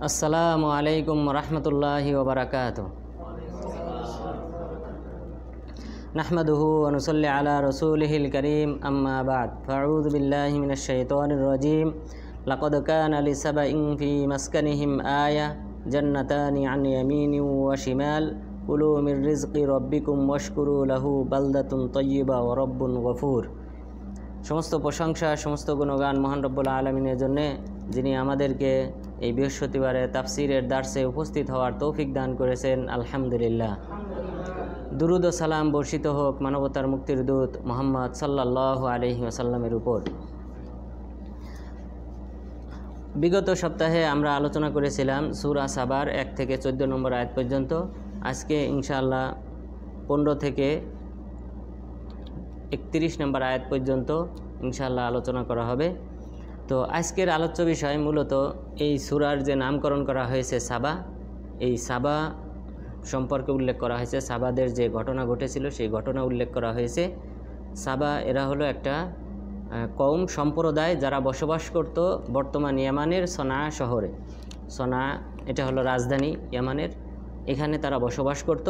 আসসালামু আলাইকুম রহমতুল্লাহি ওয়া বারাকাতুহু। নাহমাদুহু ওয়া নুসাল্লি আলা রাসূলিহিল কারীম, আম্মা বা'দ। ফাআউযু বিল্লাহি মিনাশ শাইতানির রাজীম। লাকাদ কানা লিসাবাইন ফি মাসকানিহিম আয়া জান্নাতানি আন ইয়ামিনিন ওয়া শিমাল কুলু মির রিজকি রাব্বিকুম ওয়াশকুরু লাহু বালদাতুন তাইয়্যিবা ওয়া রাব্বুন গফুর। সমস্ত প্রশংসা, সমস্ত গুণগান মহান রব্বুল আলামিনের জন্য, যিনি আমাদেরকে এই বৃহস্পতিবারে তাফসিরের দার্সে উপস্থিত হওয়ার তৌফিক দান করেছেন। আলহামদুলিল্লাহ। দুরুদ ও সালাম বর্ষিত হোক মানবতার মুক্তির দূত মুহাম্মদ সাল্লাল্লাহু আলাইহি ওয়াসাল্লামের উপর। বিগত সপ্তাহে আমরা আলোচনা করেছিলাম সূরা সাবার 1 থেকে 14 নম্বর আয়াত পর্যন্ত। আজকে ইনশাআল্লাহ 15 থেকে 31 নম্বর আয়াত পর্যন্ত ইনশাআল্লাহ আলোচনা করা হবে। তো আজকের আলোচ্য বিষয় মূলত এই সূরার যে নামকরণ করা হয়েছে সাবা, এই সাবা সম্পর্কে উল্লেখ করা হয়েছে। সাবাদের যে ঘটনা ঘটেছিল সেই ঘটনা উল্লেখ করা হয়েছে। সাবা এরা হলো একটা কওম সম্প্রদায়, যারা বসবাস করত বর্তমান ইয়ামানের সনা শহরে। সনা এটা হলো রাজধানী ইয়ামানের, এখানে তারা বসবাস করত।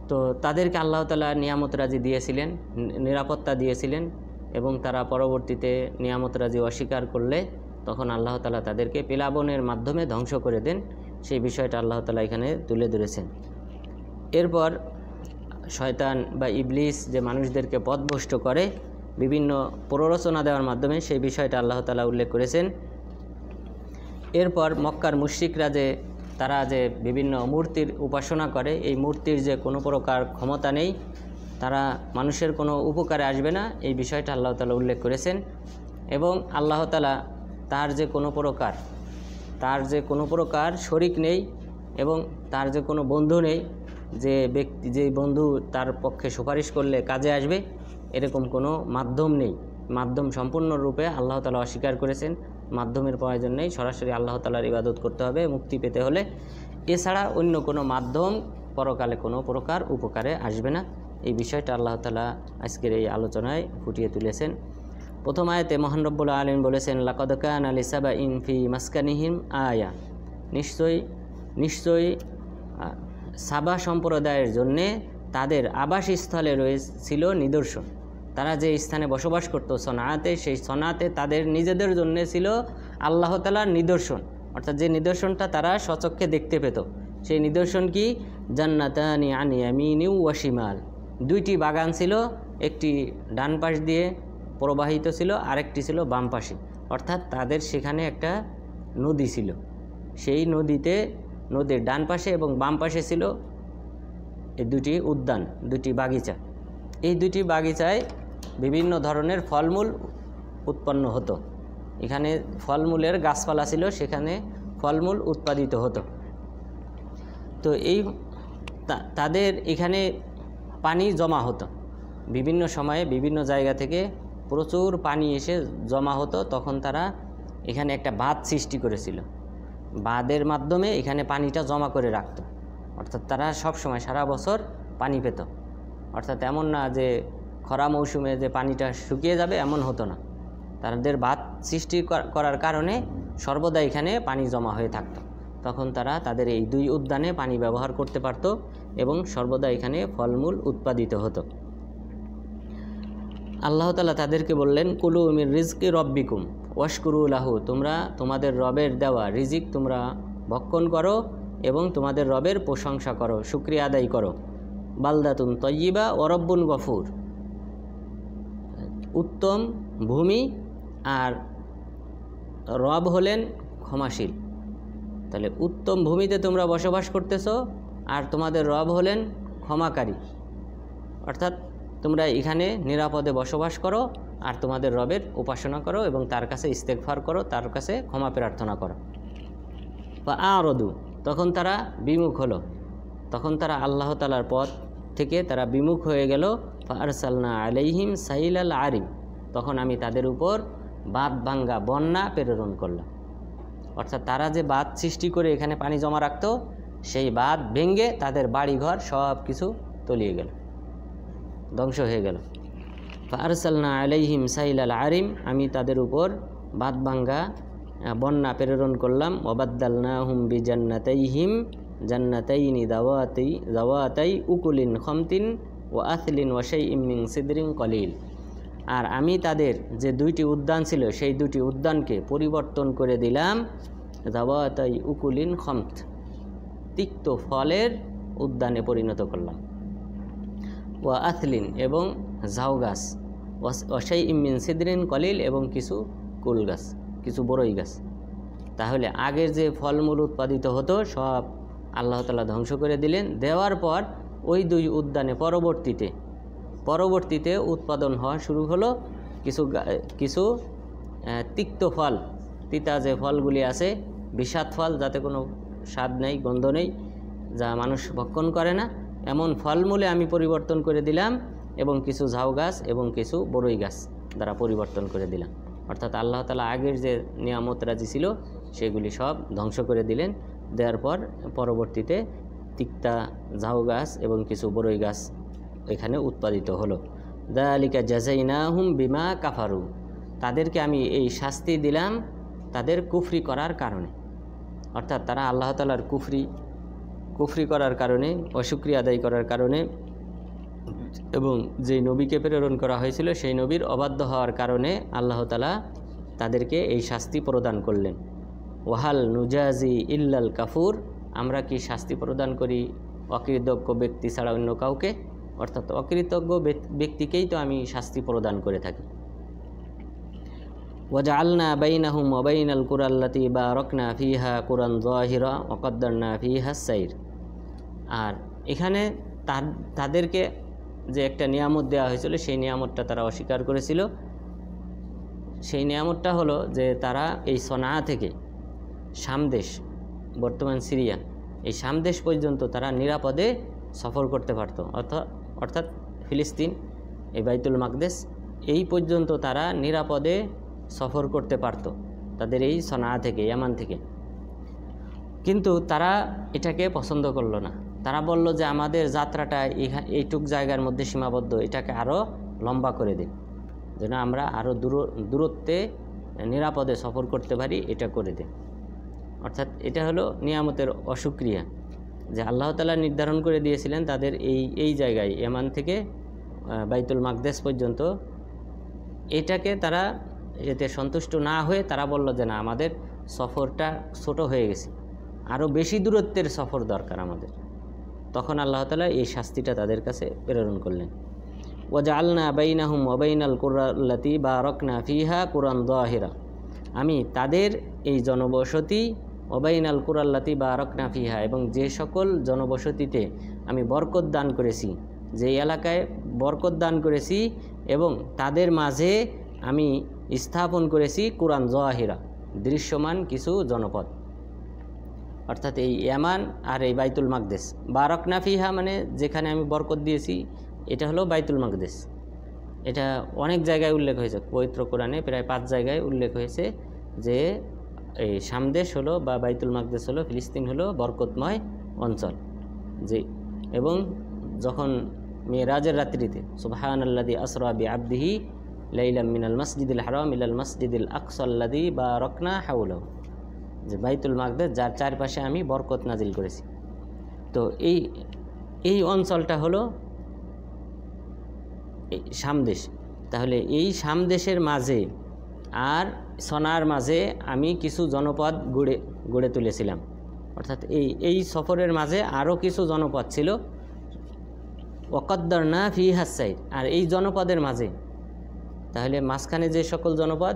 তো তাদেরকে আল্লাহ তাআলা নিয়ামত রাজি দিয়েছিলেন, নিরাপত্তা দিয়েছিলেন, এবং তারা পরবর্তীতে নিয়ামত রাজি অস্বীকার করলে তখন আল্লাহ তাআলা তাদেরকে প্লাবনের মাধ্যমে ধ্বংস করে দেন। সেই বিষয়টা আল্লাহ তাআলা এখানে তুলে ধরেছেন। এরপর শয়তান বা ইবলিস যে মানুষদেরকে পথভ্রষ্ট করে বিভিন্ন প্ররোচনা দেওয়ার মাধ্যমে, সেই বিষয়টা আল্লাহ তাআলা উল্লেখ করেছেন। এরপর মক্কার মুশরিকরা যে তারা যে বিভিন্ন মূর্তির উপাসনা করে, এই মূর্তির যে কোনো প্রকার ক্ষমতা নেই, তারা মানুষের কোনো উপকারে আসবে না, এই বিষয়টা আল্লাহ তাআলা উল্লেখ করেছেন। এবং আল্লাহ তাআলা তার যে কোনো প্রকার শরিক নেই, এবং তার যে কোনো বন্ধু নেই, যে বন্ধু তার পক্ষে সুপারিশ করলে কাজে আসবে, এরকম কোনো মাধ্যম নেই। মাধ্যম সম্পূর্ণরূপে আল্লাহ তাআলা অস্বীকার করেছেন। মাধ্যমের প্রয়োজন নেই, সরাসরি আল্লাহ তাআলার ইবাদত করতে হবে মুক্তি পেতে হলে। এছাড়া অন্য কোনো মাধ্যম পরকালে কোনো প্রকার উপকারে আসবে না। এই বিষয়টা আল্লাহ তাআলা আজকের এই আলোচনায় ফুটিয়ে তুলেছেন। প্রথম আয়াতে মহান রব্বুল আলামিন বলেছেন, লাকাদ কানা লিসাবাইন ফি মাসকানিহিম আয়া। নিশ্চয়ই সাবা সম্প্রদায়ের জন্যে তাদের আবাসস্থলে রয়েছিল নিদর্শন। তারা যে স্থানে বসবাস করত সনাতে, সেই সনাতে তাদের নিজেদের জন্য ছিল আল্লাহ তাআলার নিদর্শন, অর্থাৎ যে নিদর্শনটা তারা স্বচক্ষে দেখতে পেত। সেই নিদর্শন কি? জান্নাতানি আন ইয়ামিনিন ওয়া শিমাল। 2টি বাগান ছিল, একটি ডান পাশ দিয়ে প্রবাহিত ছিল, আরেকটি ছিল বাম পাশে। অর্থাৎ তাদের সেখানে একটা নদী ছিল, সেই নদীর ডান পাশে এবং বাম পাশে ছিল এই 2টি উদ্যান, 2টি বাগিচা। এই 2টি বাগিচায় বিভিন্ন ধরনের ফলমূল উৎপন্ন হতো। এখানে ফলমূলের গাছপালা ছিল, সেখানে ফলমূল উৎপাদিত হতো। তো তাদের এখানে পানি জমা হতো বিভিন্ন সময়ে, বিভিন্ন জায়গা থেকে প্রচুর পানি এসে জমা হতো। তখন তারা এখানে একটা বাঁধ সৃষ্টি করেছিল, বাঁধের মাধ্যমে এখানে পানিটা জমা করে রাখত। অর্থাৎ তারা সব সময় সারা বছর পানি পেত। অর্থাৎ এমন না যে খরা মৌসুমে যে পানিটা শুকিয়ে যাবে, এমন হতো না। তাদের বাঁধ সৃষ্টি করার কারণে সর্বদা এখানে পানি জমা হয়ে থাকত। তখন তারা তাদের এই 2 উদ্যানে পানি ব্যবহার করতে পারত এবং সর্বদা এখানে ফলমূল উৎপাদিত হতো। আল্লাহ তাআলা তাদেরকে বললেন, কুলু মির রিজকি রব্বিকুম ওয়াশকুরু লাহু। তোমরা তোমাদের রবের দেওয়া রিজিক তোমরা ভক্ষণ করো এবং তোমাদের রবের প্রশংসা করো, শুকরিয়া আদায় করো। বালদাতুন তাইয়্যিবা ওয়া রাব্বুন গফুর। উত্তম ভূমি আর রব হলেন ক্ষমাশীল। তাহলে উত্তম ভূমিতে তোমরা বসবাস করতেছো, আর তোমাদের রব হলেন ক্ষমাকারী। অর্থাৎ তোমরা এখানে নিরাপদে বসবাস করো আর তোমাদের রবের উপাসনা করো এবং তার কাছে ইস্তেগফার করো, তার কাছে ক্ষমা প্রার্থনা করো। বা আরদু, তখন তারা বিমুখ হলো, তখন তারা আল্লাহ তাআলার পথ থেকে তারা বিমুখ হয়ে গেল। ফারসালনা আলাইহিম সাইলাল আরিম, তখন আমি তাদের উপর বাঁধ ভাঙ্গা বন্যা প্রেরণ করলাম। অর্থাৎ তারা যে বাঁধ সৃষ্টি করে এখানে পানি জমা রাখত, সেই বাঁধ ভেঙে তাদের বাড়িঘর সব কিছু তলিয়ে গেল। ধ্বংস হয়ে গেল। ফারসালনা আলাইহিম সাইলাল আরিম, আমি তাদের উপর বাদভাঙ্গা বন্যা প্রেরণ করলাম। ওয়াবাদ্দালনাহুম বিজান্নাতাইহিম জান্নাতাইনি দাওয়াতাই উকুলিন খামতিন ওয়া আথলিন ওয়া শাইইম মিন সিদরিন কলিল। আর আমি তাদের যে দুইটি উদ্যান ছিল সেই দুটি উদ্যানকে পরিবর্তন করে দিলাম দাওয়াতাই উকুলিন খামত, তিক্ত ফলের উদ্যানে পরিণত করলাম। ওয়া আথলিন এবং ঝাউ গাছ, ওয়া শাইইম মিন সিদরিন কলিল এবং কিছু কুল গাছ, কিছু বড়ই গাছ। তাহলে আগের যে ফলমূল উৎপাদিত হতো সব আল্লাহ তাআলা ধ্বংস করে দিলেন। দেওয়ার পর ওই দুই উদ্যানে পরবর্তীতে উৎপাদন হওয়া শুরু হলো কিছু তিক্ত ফল, তিতা যে ফলগুলি আছে, বিষাদ ফল, যাতে কোনো স্বাদ নেই, গন্ধ নেই, যা মানুষ ভক্ষণ করে না, এমন ফলমূলে আমি পরিবর্তন করে দিলাম এবং কিছু ঝাউ গাছ এবং কিছু বড়ই গাছ দ্বারা পরিবর্তন করে দিলাম। অর্থাৎ আল্লাহ তাআলা আগের যে নিয়ামত রাজি ছিল সেগুলি সব ধ্বংস করে দিলেন। দেওয়ার পর পরবর্তীতে তিক্তা ঝাউ গাছ এবং কিছু বড়ই গাছ এখানে উৎপাদিত হলো। যালিকা জাযাইনাহুম বিমা কাফারু, তাদেরকে আমি এই শাস্তি দিলাম তাদের কুফরি করার কারণে। অর্থাৎ তারা আল্লাহ তাআলার কুফরি করার কারণে, অশুকরিয়া আদায় করার কারণে এবং যেই নবীকে প্রেরণ করা হয়েছিল সেই নবীর অবাধ্য হওয়ার কারণে আল্লাহ তাআলা তাদেরকে এই শাস্তি প্রদান করলেন। ওয়াহাল নুজাজি ইল্লাল কাফুর, আমরা কি শাস্তি প্রদান করি অকৃতজ্ঞ ব্যক্তি ছাড়া অন্য কাউকে? অর্থাৎ অকৃতজ্ঞ ব্যক্তিকেই তো আমি শাস্তি প্রদান করে থাকি। ওয়াজআলনা বাইনাহুম ওয়া বাইনাল কুরাল্লাতী বারাকনা ফিহা কুরান যাহিরা ওয়া কদ্দারনা ফিহা সাইর। আর এখানে তাদেরকে যে একটা নিয়ামত দেওয়া হয়েছিল সেই নিয়ামতটা তারা অস্বীকার করেছিল। সেই নিয়ামতটা হলো যে তারা এই সনা থেকে শামদেশ, বর্তমান সিরিয়া, এই শামদেশ পর্যন্ত তারা নিরাপদে সফর করতে পারত। অর্থাৎ ফিলিস্তিন, এই বাইতুল মাকদেস, এই পর্যন্ত তারা নিরাপদে সফর করতে পারত তাদের এই সনা থেকে, ইয়ামান থেকে। কিন্তু তারা এটাকে পছন্দ করলো না। তারা বলল যে আমাদের যাত্রাটা এইটুক জায়গার মধ্যে সীমাবদ্ধ, এটাকে আরও লম্বা করে দিন, যেন আমরা আরও দূরত্বে নিরাপদে সফর করতে পারি, এটা করে দিন। অর্থাৎ এটা হলো নিয়ামতের অশুকরিয়া, যে আল্লাহ তাআলা নির্ধারণ করে দিয়েছিলেন তাদের এই জায়গায় ইয়ামান থেকে বাইতুল মাকদেস পর্যন্ত। এটাকে তারা এতে সন্তুষ্ট না হয়ে তারা বলল যে না, আমাদের সফরটা ছোট হয়ে গেছে, আরও বেশি দূরত্বের সফর দরকার আমাদের। তখন আল্লাহ তাআলা এই শাস্তিটা তাদের কাছে প্রেরণ করলেন। ওয়াজআলনা বাইনাহুম ওয়া বাইনাল কুরাল্লাতী বারাকনা ফিহা কুরান যাহিরা, আমি তাদের এই জনবসতি ওয়া বাইনাল কুরাল্লাতী বারাকনা ফিহা, এবং যে সকল জনবসতিতে আমি বরকত দান করেছি, যে এলাকায় বরকত দান করেছি, এবং তাদের মাঝে আমি স্থাপন করেছি কুরান যাহিরা, দৃশ্যমান কিছু জনপদ। অর্থাৎ এই ইয়ামান আর এই বাইতুল মাকদেস, বারাকনা ফিহা মানে যেখানে আমি বরকত দিয়েছি, এটা হলো বাইতুল মাকদেস। এটা অনেক জায়গায় উল্লেখ হয়েছে, পবিত্র কোরআনে প্রায় 5 জায়গায় উল্লেখ হয়েছে যে এই শামদেশ হলো বা বাইতুল মাকদেস হলো, ফিলিস্তিন হলো বরকতময় অঞ্চল। যে এবং যখন মেরাজের রাত্রিতে সুবহানাল্লাযী আসরা বিআবদিহি লাইলাম মিনাল মাসজিদিল হারাম ইলাল মাসজিদিল আকসাল্লাযী বারাকনা হাওলাহু, যে বাইতুল মাকদেস যার চারপাশে আমি বরকত নাজিল করেছি। তো এই অঞ্চলটা হলো শামদেশ। তাহলে এই শামদেশের মাঝে আর সনার মাঝে আমি কিছু জনপদ গড়ে তুলেছিলাম। অর্থাৎ এই সফরের মাঝে আরও কিছু জনপদ ছিল। ওয়াকদ্দারনা ফিহা সাইর, আর এই জনপদের মাঝে, তাহলে মাঝখানে যে সকল জনপদ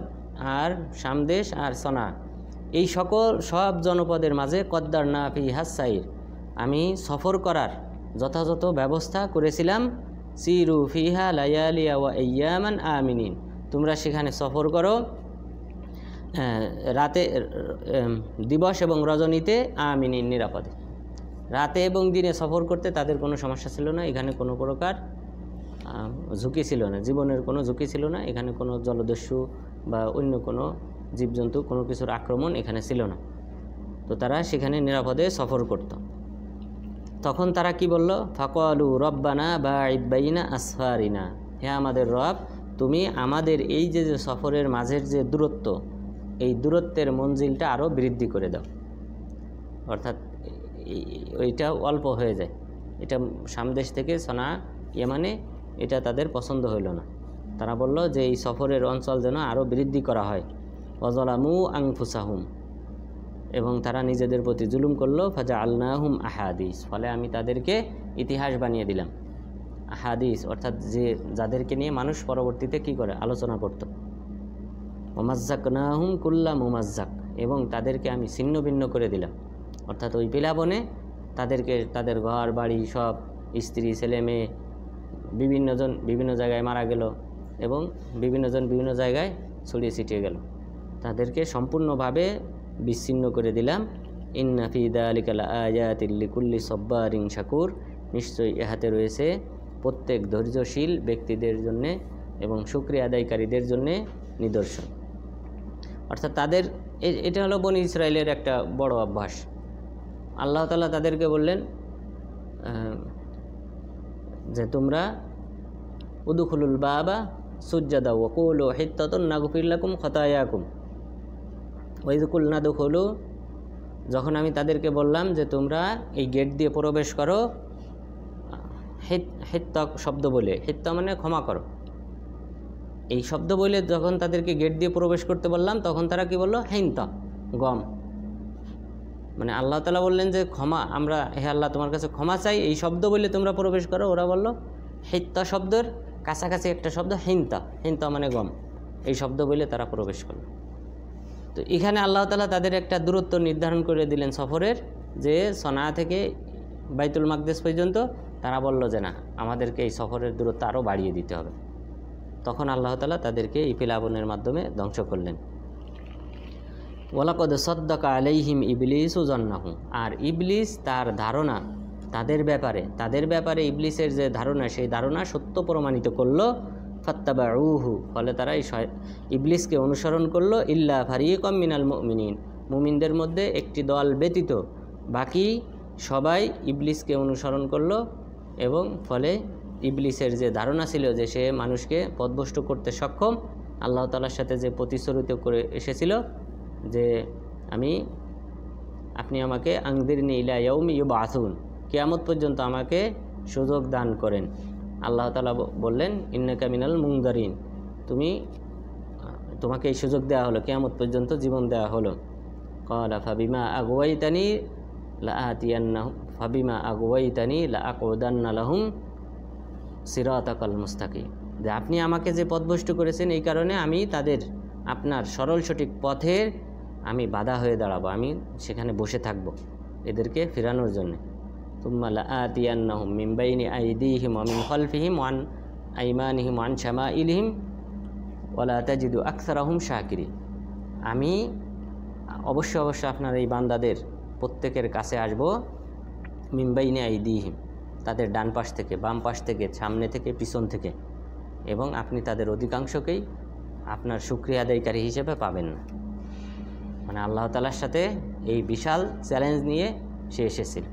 আর শামদেশ আর সনা, এই সব জনপদের মাঝে কদ্দারনা ফিহা সাইর, আমি সফর করার যথাযথ ব্যবস্থা করেছিলাম। সিরু ফিহা লায়ালিয়া ওয়া আইয়ামান আমিনিন, তোমরা সেখানে সফর করো রাতে, দিবস এবং রজনীতে, আমিনিন, নিরাপদে। রাতে এবং দিনে সফর করতে তাদের কোনো সমস্যা ছিল না। এখানে কোনো প্রকার ঝুঁকি ছিল না, জীবনের কোনো ঝুঁকি ছিল না। এখানে কোনো জলদস্যু বা অন্য কোনো জীবজন্তু, কোনো কিছুর আক্রমণ এখানে ছিল না। তো তারা সেখানে নিরাপদে সফর করত। তখন তারা কি বলল? ফাকালু রব্বানা বাঈদ বাইনা আসফারিনা, হে আমাদের রব, তুমি আমাদের এই যে সফরের মাঝের যে দূরত্ব, এই দূরত্বের মঞ্জিলটা আরও বৃদ্ধি করে দাও। অর্থাৎ ওইটা অল্প হয়ে যায়, এটা সামদেশ থেকে সনা ইয়ামানে, এটা তাদের পছন্দ হইল না। তারা বলল যে এই সফরের অঞ্চল যেন আরও বৃদ্ধি করা হয়। ওয়াজালামু আনফুসাহুম, এবং তারা নিজেদের প্রতি জুলুম করলো। ফাজআলনাহুম আহাদিস, ফলে আমি তাদেরকে ইতিহাস বানিয়ে দিলাম। আহাদিস অর্থাৎ যাদেরকে নিয়ে মানুষ পরবর্তীতে কি করে আলোচনা করত। ওমাজ্জাকনাহুম কুল্লা মুমাজ্জাক, এবং তাদেরকে আমি ছিন্ন ভিন্ন করে দিলাম। অর্থাৎ ওই প্লাবনে তাদেরকে তাদের ঘর বাড়ি সব, স্ত্রী ছেলে মেয়ে বিভিন্নজন বিভিন্ন জায়গায় মারা গেল, এবং বিভিন্নজন বিভিন্ন জায়গায় ছড়িয়ে ছিটিয়ে গেল, তাদেরকে সম্পূর্ণভাবে বিচ্ছিন্ন করে দিলাম। ইন্না ফি যালিকা লাআয়াতিন লিকুল্লি সাব্বারিন শাকুর, নিশ্চয়ই ইহাতে রয়েছে প্রত্যেক ধৈর্যশীল ব্যক্তিদের জন্যে এবং শুকরিয়া আদায়কারীদের জন্যে নিদর্শন। অর্থাৎ তাদের এটা হলো বনি ইসরায়েলের একটা বড় অভ্যাস। আল্লাহ তাআলা তাদেরকে বললেন যে তোমরা উদখুলুল বাবা সুজ্জাদা ওয়া কুলু হিত্তাতুন নাগফির লাকুম খাতায়াকুম ওয়া ইয কুলনা দুখুলু, যখন আমি তাদেরকে বললাম যে তোমরা এই গেট দিয়ে প্রবেশ করো, হিত্তা শব্দ বলে, হিত্তা মানে ক্ষমা করো, এই শব্দ বলে যখন তাদেরকে গেট দিয়ে প্রবেশ করতে বললাম, তখন তারা কি বলল? হিন্তা, গম। মানে আল্লাহ তাআলা বললেন যে ক্ষমা, আমরা হে আল্লাহ তোমার কাছে ক্ষমা চাই, এই শব্দ বলে তোমরা প্রবেশ করো। ওরা বলল হিত্তা শব্দের কাছাকাছি একটা শব্দ হিন্তা, হিন্তা মানে গম, এই শব্দ বলে তারা প্রবেশ করলো। তো এখানে আল্লাহ তাআলা তাদের একটা দূরত্ব নির্ধারণ করে দিলেন সফরের, যে সনা থেকে বাইতুল মাকদেস পর্যন্ত। তারা বলল যে না, আমাদেরকে এই সফরের দূরত্ব আরও বাড়িয়ে দিতে হবে। তখন আল্লাহ তাআলা তাদেরকে এই প্লাবনের মাধ্যমে ধ্বংস করলেন। ওয়ালাকাদ সাদ্দাকা আলাইহিম ইবলিসু জান্নাহু, আর ইবলিস তার ধারণা তাদের ব্যাপারে ইবলিসের যে ধারণা, সেই ধারণা সত্য প্রমাণিত করলো। ফাত্তাবাউহু, ফলে তারা ইবলিসকে অনুসরণ করলো। ইল্লা ফারিকাম মিনাল মুমিনিন, মুমিনদের মধ্যে একটি দল ব্যতীত বাকি সবাই ইবলিসকে অনুসরণ করলো। এবং ফলে ইবলিসের যে ধারণা ছিল যে সে মানুষকে পথভ্রষ্ট করতে সক্ষম, আল্লাহ তাআলার সাথে যে প্রতিশ্রুত করে এসেছিল যে আপনি আমাকে আনদিরনি ইলা ইয়াউমি ইউবআসুন, কিয়ামত পর্যন্ত আমাকে সুযোগ দান করেন। আল্লাহ তাআলা বললেন ইন্নাকা মিনাল মুনজারিন, তোমাকে এই সুযোগ দেওয়া হলো, কিয়ামত পর্যন্ত জীবন দেওয়া হলো। ক্বালা ফাবিমা আগুওয়াইতানি লাআকুদান্না লাহুম সিরাতাকাল মুস্তাকিম, যে আপনি আমাকে যে পথভ্রষ্ট করেছেন, এই কারণে আমি আপনার সরল সঠিক পথের আমি বাধা হয়ে দাঁড়াবো, আমি সেখানে বসে থাকব এদেরকে ফেরানোর জন্য। তুম্মা লাআতিয়ান্নাহুম মিন বাইনি আইদিহিম ওয়া মিন খালফিহিম ওয়া আন আইমানিহিম ওয়া আন শামাইলিহিম ওয়া লা তাজিদু আকসারাহুম শাকিরিন, আমি অবশ্যই আপনার এই বান্দাদের প্রত্যেকের কাছে আসব। মিন বাইনি আইদিহিম, তাদের ডান পাশ থেকে, বাম পাশ থেকে, সামনে থেকে, পিছন থেকে, এবং আপনি তাদের অধিকাংশকেই আপনার শুকরিয়া আদায়কারী হিসেবে পাবেন না। মানে আল্লাহ তাআলার সাথে এই বিশাল চ্যালেঞ্জ নিয়ে সে এসেছিল।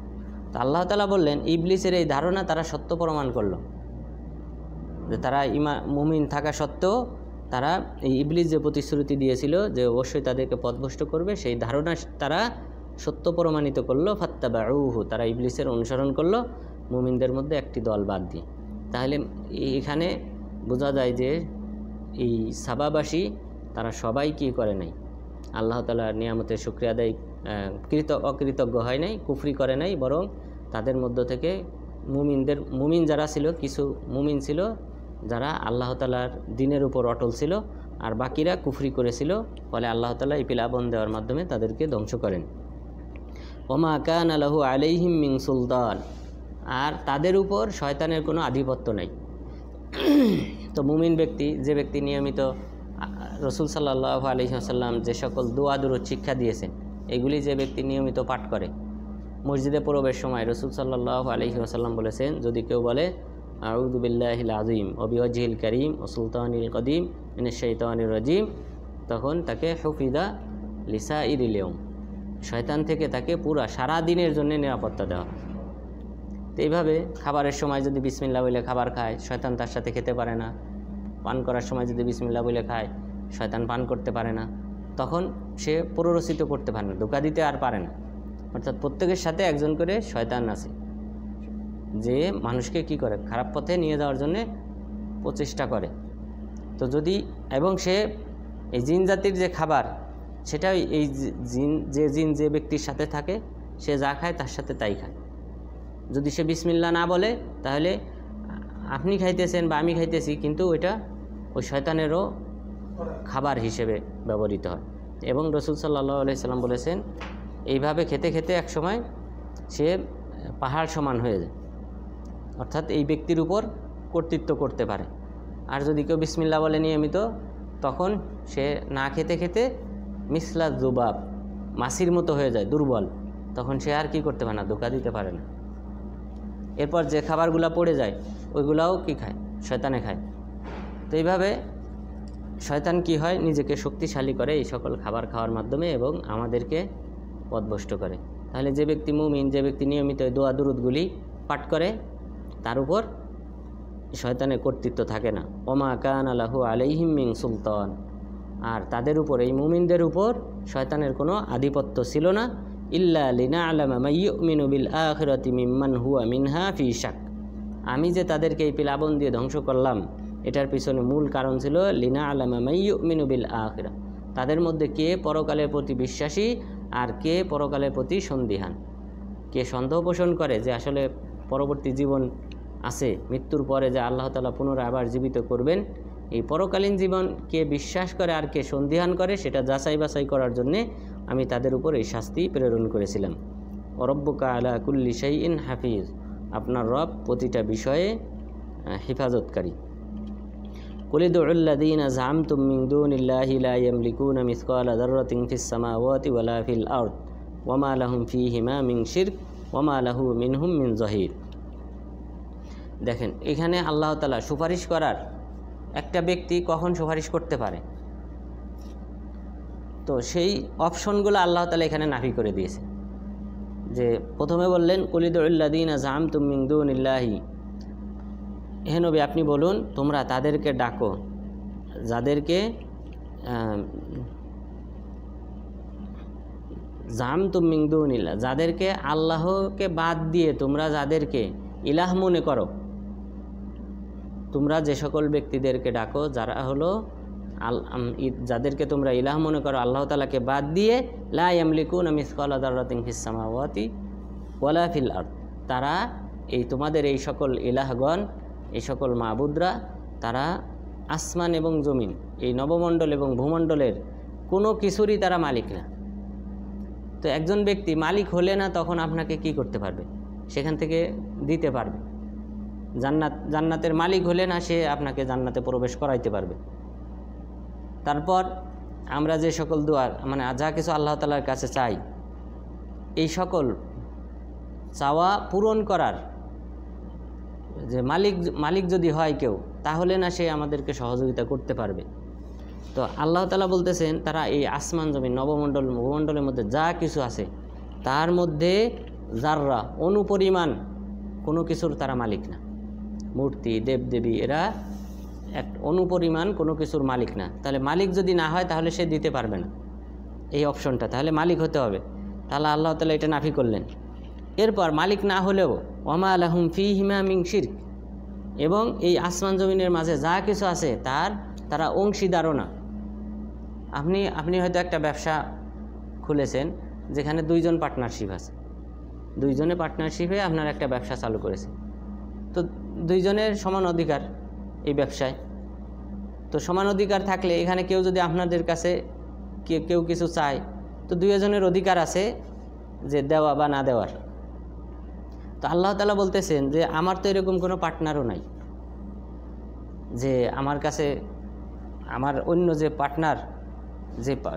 তো আল্লাহ তাআলা বললেন ইবলিসের এই ধারণা তারা সত্য প্রমাণ করলো, যে তারা মুমিন থাকা সত্ত্বেও তারা এই ইবলিস যে প্রতিশ্রুতি দিয়েছিল যে অবশ্যই তাদেরকে পথভ্রষ্ট করবে, সেই ধারণা তারা সত্য প্রমাণিত করলো। ফাত্তাবাউহু, তারা ইবলিসের অনুসরণ করলো মুমিনদের মধ্যে একটি দল বাদ দিয়ে। তাহলে এখানে বোঝা যায় যে এই সাবাবাসী তারা সবাই কি করে নাই, আল্লাহ তাআলার নিয়ামতের শুকরিয়া আদায় অকৃতজ্ঞ হয় নাই, কুফরি করে নাই, বরং তাদের মধ্য থেকে মুমিন যারা ছিল, কিছু মুমিন ছিল যারা আল্লাহ তাআলার দ্বীনের উপর অটল ছিল, আর বাকিরা কুফরি করেছিল। ফলে আল্লাহ তাআলা এই প্লাবন দেওয়ার মাধ্যমে তাদেরকে ধ্বংস করেন। ওমা কানা লাহু আলাইহিম মিন সুলতান, আর তাদের উপর শয়তানের কোনো আধিপত্য নাই। তো মুমিন ব্যক্তি, যে ব্যক্তি নিয়মিত রাসূল সাল্লাল্লাহু আলাইহি ওয়াসাল্লাম যে সকল দোয়া দুরূদ শিক্ষা দিয়েছেন, এগুলি যে ব্যক্তি নিয়মিত পাঠ করে, মসজিদে প্রবেশ সময় রাসূল সাল্লাল্লাহু আলাইহি ওয়াসাল্লাম বলেছেন, যদি কেউ বলে আউযু বিল্লাহিল আযীম ওয়া বিওয়াজহিল কারীম ওয়া সুলতানিল কদীম মিনাশ শাইতানির রাজীম, তখন তাকে হুফিদা লিসাইরিল ইয়াউম, শয়তান থেকে তাকে পুরা সারা দিনের জন্য নিরাপত্তা দেওয়া। তো এইভাবে খাবারের সময় যদি বিসমিল্লাহ বলে খাবার খায়, শয়তান তার সাথে খেতে পারে না। পান করার সময় যদি বিসমিল্লাহ বলে খায়, শয়তান পান করতে পারে না। তখন সে প্ররোচিত করতে পারে না, ধোঁকা দিতে আর পারে না। অর্থাৎ প্রত্যেকের সাথে একজন করে শয়তান আছে, যে মানুষকে কি করে, খারাপ পথে নিয়ে যাওয়ার জন্যে প্রচেষ্টা করে। তো যদি এবং সে এই জিন জাতির যে খাবার, সেটাই এই জিন যে ব্যক্তির সাথে থাকে, সে যা খায় তার সাথে তাই খায়। যদি সে বিসমিল্লাহ না বলে, তাহলে আপনি খাইতেছেন বা আমি খাইতেছি, কিন্তু ওইটা ওই শয়তানেরও খাবার হিসেবে ব্যবহৃত হয়। এবং রসুল সাল্লাল্লাহু আলাইহি সাল্লাম বলেছেন, এইভাবে খেতে খেতে এক সময় সে পাহাড় সমান হয়ে যায়, অর্থাৎ এই ব্যক্তির উপর কর্তৃত্ব করতে পারে। আর যদি কেউ বিসমিল্লাহ বলে নিয়মিত, তখন সে না খেতে খেতে মিসলা জুবাব, মাছির মতো হয়ে যায়, দুর্বল। তখন সে আর কি করতে পারে না, ধোঁকা দিতে পারে না। এরপর যে খাবারগুলো পড়ে যায়, ওইগুলাও কি খায়, শয়তানে খায়। তো এইভাবে শয়তান কি হয়, নিজেকে শক্তিশালী করে এই সকল খাবার খাওয়ার মাধ্যমে এবং আমাদেরকে পথভ্রষ্ট করে। তাহলে যে ব্যক্তি মুমিন, যে ব্যক্তি নিয়মিত দোয়া দুরুদগুলি পাঠ করে, তার উপর শয়তানের কর্তৃত্ব থাকে না। ওমা কানা লাহু আলাইহিম মিন সুলতান, আর তাদের উপর, এই মুমিনদের উপর শয়তানের কোনো আধিপত্য ছিল না। ইল্লা লিনা'লামা মান ইউমিনু বিল আখিরাতি মিম্মান হুয়া মিনহা ফি শাক। আমি যে তাদেরকে এই প্লাবন দিয়ে ধ্বংস করলাম, এটার পিছনে মূল কারণ ছিল লিনা'লামা মান ইউমিনু বিল আখিরা, তাদের মধ্যে কে পরকালের প্রতি বিশ্বাসী আর কে পরকালের প্রতি সন্দিহান, কে সন্দেহ পোষণ করে যে আসলে পরবর্তী জীবন আছে, মৃত্যুর পরে যে আল্লাহ তাআলা পুনরায় আবার জীবিত করবেন। এই পরকালীন জীবন কে বিশ্বাস করে আর কে সন্দিহান করে, সেটা যাচাই বাছাই করার জন্যে আমি তাদের উপর এই শাস্তি প্রেরণ করেছিলাম। রব্বুকা আলা কুল্লি শাইইন হাফিজ, আপনার রব প্রতিটা বিষয়ে হেফাজতকারী। কুল উদউল্লাযীনা যামতুম মিন দুনিল্লাহি লা ইয়ামলিকুনা মিসকালা যাররাতিন ফিস সামাওয়াতি ওয়ালা ফিল আরদ ওয়া মা লাহুম ফীহিমা মিন শিরক ওয়া মা লাহু মিনহুম মিন যাহির। দেখেন, এখানে আল্লাহ তাআলা সুপারিশ করার, একটা ব্যক্তি কখন সুপারিশ করতে পারে, তো সেই অপশনগুলো আল্লাহ তাআলা এখানে নাফি করে দিয়েছে। যে প্রথমে বললেন কুল উদউল্লাযীনা যামতুম মিন দুনিল্লাহি, হে নবী আপনি বলুন, তোমরা তাদেরকে ডাকো যাদেরকে যামতুম মিন দুনিল্লাহ, যাদেরকে আল্লাহকে বাদ দিয়ে তোমরা যাদেরকে ইলাহ মনে করো। তোমরা যে সকল ব্যক্তিদেরকে ডাকো যারা হলো যাদেরকে তোমরা ইলাহ মনে করো আল্লাহ তাআলাকে বাদ দিয়ে, লা ইয়ামলিকুনা মিসকালা যাররাতিন ফিস সামাওয়াতি ওয়ালা ফিল আরদ, তারা এই তোমাদের এই সকল ইলাহগণ, এই সকল মাবুদরা, তারা আসমান এবং জমিন, এই নবমণ্ডল এবং ভূমণ্ডলের কোনো কিছুরই তারা মালিক না। তো একজন ব্যক্তি মালিক হলে না, তখন আপনাকে কি করতে পারবে, সেখান থেকে দিতে পারবে। জান্নাতের মালিক হলে না, সে আপনাকে জান্নাতে প্রবেশ করাইতে পারবে। তারপর আমরা যে সকল দোয়া, মানে যা কিছু আল্লাহ তাআলার কাছে চাই, এই সকল চাওয়া পূরণ করার যে মালিক যদি হয় কেউ, তাহলে না সে আমাদেরকে সহযোগিতা করতে পারবে। তো আল্লাহ তাআলা বলতেছেন, তারা এই আসমান জমিন নবমণ্ডল ভূমণ্ডলের মধ্যে যা কিছু আছে, তার মধ্যে যাররা অনুপরিমাণ কোনো কিছুর তারা মালিক না। মূর্তি, দেবদেবী, এরা এক অনুপরিমাণ কোনো কিছুর মালিক না। তাহলে মালিক যদি না হয়, তাহলে সে দিতে পারবে না এই অপশনটা, তাহলে মালিক হতে হবে। তাহলে আল্লাহ তাআলা এটা নাফি করলেন। এরপর মালিক না হলেও ওয়ামা লাহুম ফীহিমা মিন শিরক, এবং এই আসমান জমিনের মাঝে যা কিছু আছে তারা অংশীদারও না। আপনি হয়তো একটা ব্যবসা খুলেছেন, যেখানে দুইজন পার্টনারশিপ আছে, দুইজনে পার্টনারশিপে আপনার একটা ব্যবসা চালু করেছে। তো দুইজনের সমান অধিকার এই ব্যবসায়। তো সমান অধিকার থাকলে এখানে কেউ যদি আপনাদের কাছে কেউ কিছু চায়, তো দুইজনের অধিকার আছে যে দেওয়া বা না দেওয়ার। তো আল্লাহ তাআলা বলতেছেন যে আমার তো এরকম কোনো পার্টনারও নাই, যে আমার কাছে আমার অন্য যে পার্টনার,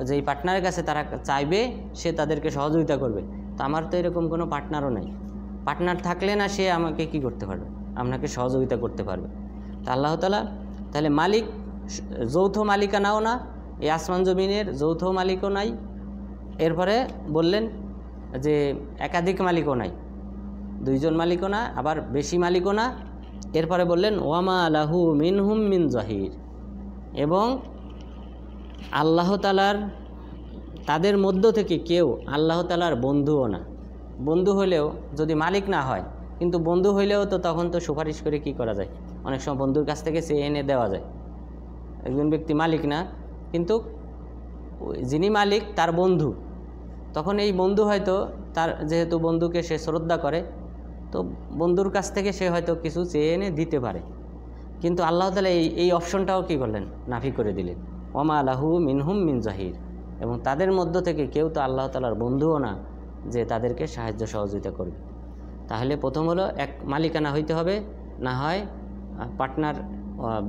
যেই পার্টনারের কাছে তারা চাইবে সে তাদেরকে সহযোগিতা করবে। তো আমার তো এরকম কোনো পার্টনারও নাই। পার্টনার থাকলে না সে আমাকে কি করতে পারবে, আপনাকে সহযোগিতা করতে পারবে। তা আল্লাহ তাআলা তাহলে মালিক, যৌথ মালিকানাও না, এই আসমান জমিনের যৌথ মালিকও নাই। এরপরে বললেন যে একাধিক মালিকও নাই, দুইজন মালিকও না, আবার বেশি মালিকও না। এরপরে বললেন ওয়ামা লাহু মিনহুম মিন জাহির, এবং আল্লাহ তাআলার তাদের মধ্য থেকে কেউ আল্লাহ তাআলার বন্ধুও না। বন্ধু হলেও যদি মালিক না হয়, কিন্তু বন্ধু হইলেও তো তখন তো সুপারিশ করে কি করা যায়, অনেক সময় বন্ধুর কাছ থেকে সে এনে দেওয়া যায়। একজন ব্যক্তি মালিক না, কিন্তু যিনি মালিক তার বন্ধু, তখন এই বন্ধু হয়তো তার যেহেতু বন্ধুকে সে শ্রদ্ধা করে, তো বন্ধুর কাছ থেকে সে হয়তো কিছু চেয়ে এনে দিতে পারে। কিন্তু আল্লাহ তাআলা এই অপশনটাও কী করলেন, নাফি করে দিলেন। ওমা লাহু মিনহুম মিন জাহির, এবং তাদের মধ্য থেকে কেউ তো আল্লাহ তাআলার বন্ধুও না যে তাদেরকে সাহায্য সহযোগিতা করবে। তাহলে প্রথম হলো এক মালিকানা হইতে হবে, না হয় পার্টনার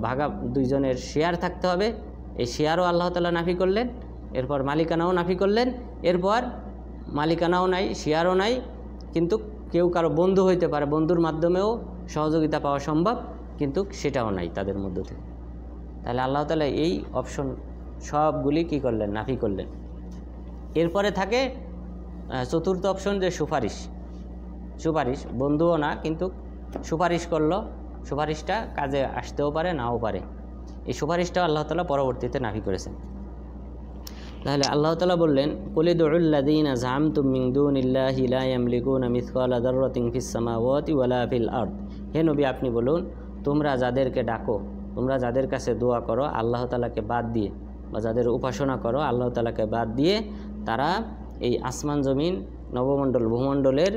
ভাগা দুইজনের শেয়ার থাকতে হবে। এই শেয়ারও আল্লাহ তাআলা নাফি করলেন, এরপর মালিকানাও নাফি করলেন, এরপর মালিকানাও নাই, শেয়ারও নাই, কিন্তু কেউ কারো বন্ধু হইতে পারে, বন্ধুর মাধ্যমেও সহযোগিতা পাওয়া সম্ভব, কিন্তু সেটাও নাই তাদের মধ্য থেকে। তাহলে আল্লাহ তাআলা এই অপশন সবগুলি কি করলেন, নাফি করলেন। এরপরে থাকে চতুর্থ অপশন, যে সুপারিশ। সুপারিশ বন্ধুও না, কিন্তু সুপারিশ করলো, সুপারিশটা কাজে আসতেও পারে নাও পারে। এই সুপারিশটা আল্লাহ তাআলা পরবর্তীতে নাফি করেছেন। তাহলে আল্লাহ তাআলা বললেন কুল উদউল্লাযীনা যাআমতুম মিন দুনিল্লাহি লা ইয়ামলিকুনা মিসকালা যাররাতিন ফিস সামাওয়াতি ওয়ালা ফিল আরদ। হে নবী, আপনি বলুন, তোমরা যাদেরকে ডাকো, তোমরা যাদের কাছে দোয়া করো আল্লাহ তাআলাকে বাদ দিয়ে, বা যাদের উপাসনা করো আল্লাহ তাআলাকে বাদ দিয়ে, তারা এই আসমান জমিন নবমণ্ডল ভূমণ্ডলের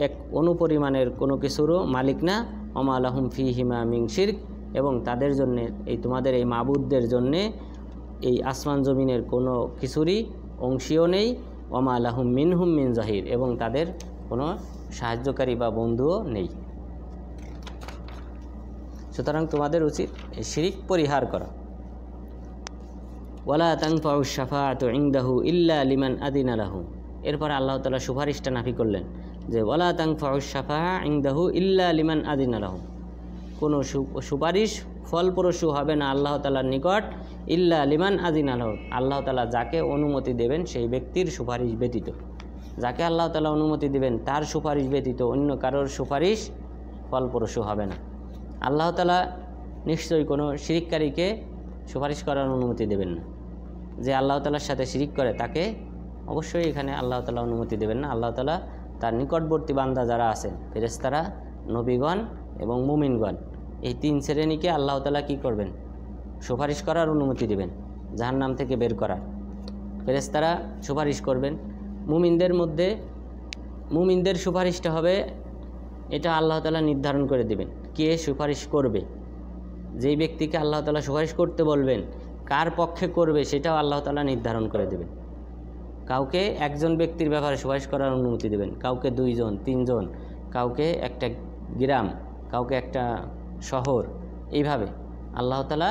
এক অনুপরিমাণের কোনো কিছুরও মালিক না। ওমা লাহুম ফীহিমা মিন শিরক, এবং তাদের জন্যে এই তোমাদের এই মাবুদদের জন্যে এই আসমান জমিনের কোনো কিছুরই অংশীয় নেই। ওমা লাহুম মিনহুম মিন জাহির, এবং তাদের কোনো সাহায্যকারী বা বন্ধুও নেই। সুতরাং তোমাদের উচিত এই শিরিক পরিহার করা। ওয়ালা তানফাউ শাফাআতু ইনদাহু ইল্লা লিমান আযিনা লাহু। এরপর আল্লাহ তাআলা সুপারিশটা নাফি করলেন, যে ওয়ালা তানফাউ শাফাআ ইনদাহু ইল্লা লিমান আযিনা লাহু, কোনো সুপারিশ ফলপ্রসূ হবে না আল্লাহ তাআলার নিকট ইল্লা লিমান আযিনা লাহু, আল্লাহ তাআলা যাকে অনুমতি দেবেন সেই ব্যক্তির সুপারিশ ব্যতীত। যাকে আল্লাহ তাআলা অনুমতি দেবেন তার সুপারিশ ব্যতীত অন্য কারোর সুপারিশ ফলপ্রসূ হবে না। আল্লাহ তাআলা নিশ্চয়ই কোনো শিরিককারীকে সুপারিশ করার অনুমতি দেবেন না। যে আল্লাহ তাআলার সাথে শিরিক করে তাকে অবশ্যই এখানে আল্লাহ তাআলা অনুমতি দেবেন না। আল্লাহ তাআলা তার নিকটবর্তী বান্দা যারা আছেন, ফেরেশতারা, নবীগণ এবং মুমিনগণ, এই তিন শ্রেণীকে আল্লাহ তাআলা কী করবেন, সুপারিশ করার অনুমতি দেবেন, জাহান্নাম থেকে বের করার। ফেরেশতারা সুপারিশ করবেন। মুমিনদের মধ্যে মুমিনদের সুপারিশটা হবে, এটা আল্লাহ তাআলা নির্ধারণ করে দেবেন কে সুপারিশ করবে। যেই ব্যক্তিকে আল্লাহ তাআলা সুপারিশ করতে বলবেন, কার পক্ষে করবে সেটাও আল্লাহ তাআলা নির্ধারণ করে দেবেন। কাউকে একজন ব্যক্তির ব্যাপারে সুপারিশ করার অনুমতি দেবেন, কাউকে দুইজন, তিনজন, কাউকে একটা গ্রাম, কাউকে একটা শহর। এইভাবে আল্লাহ তাআলা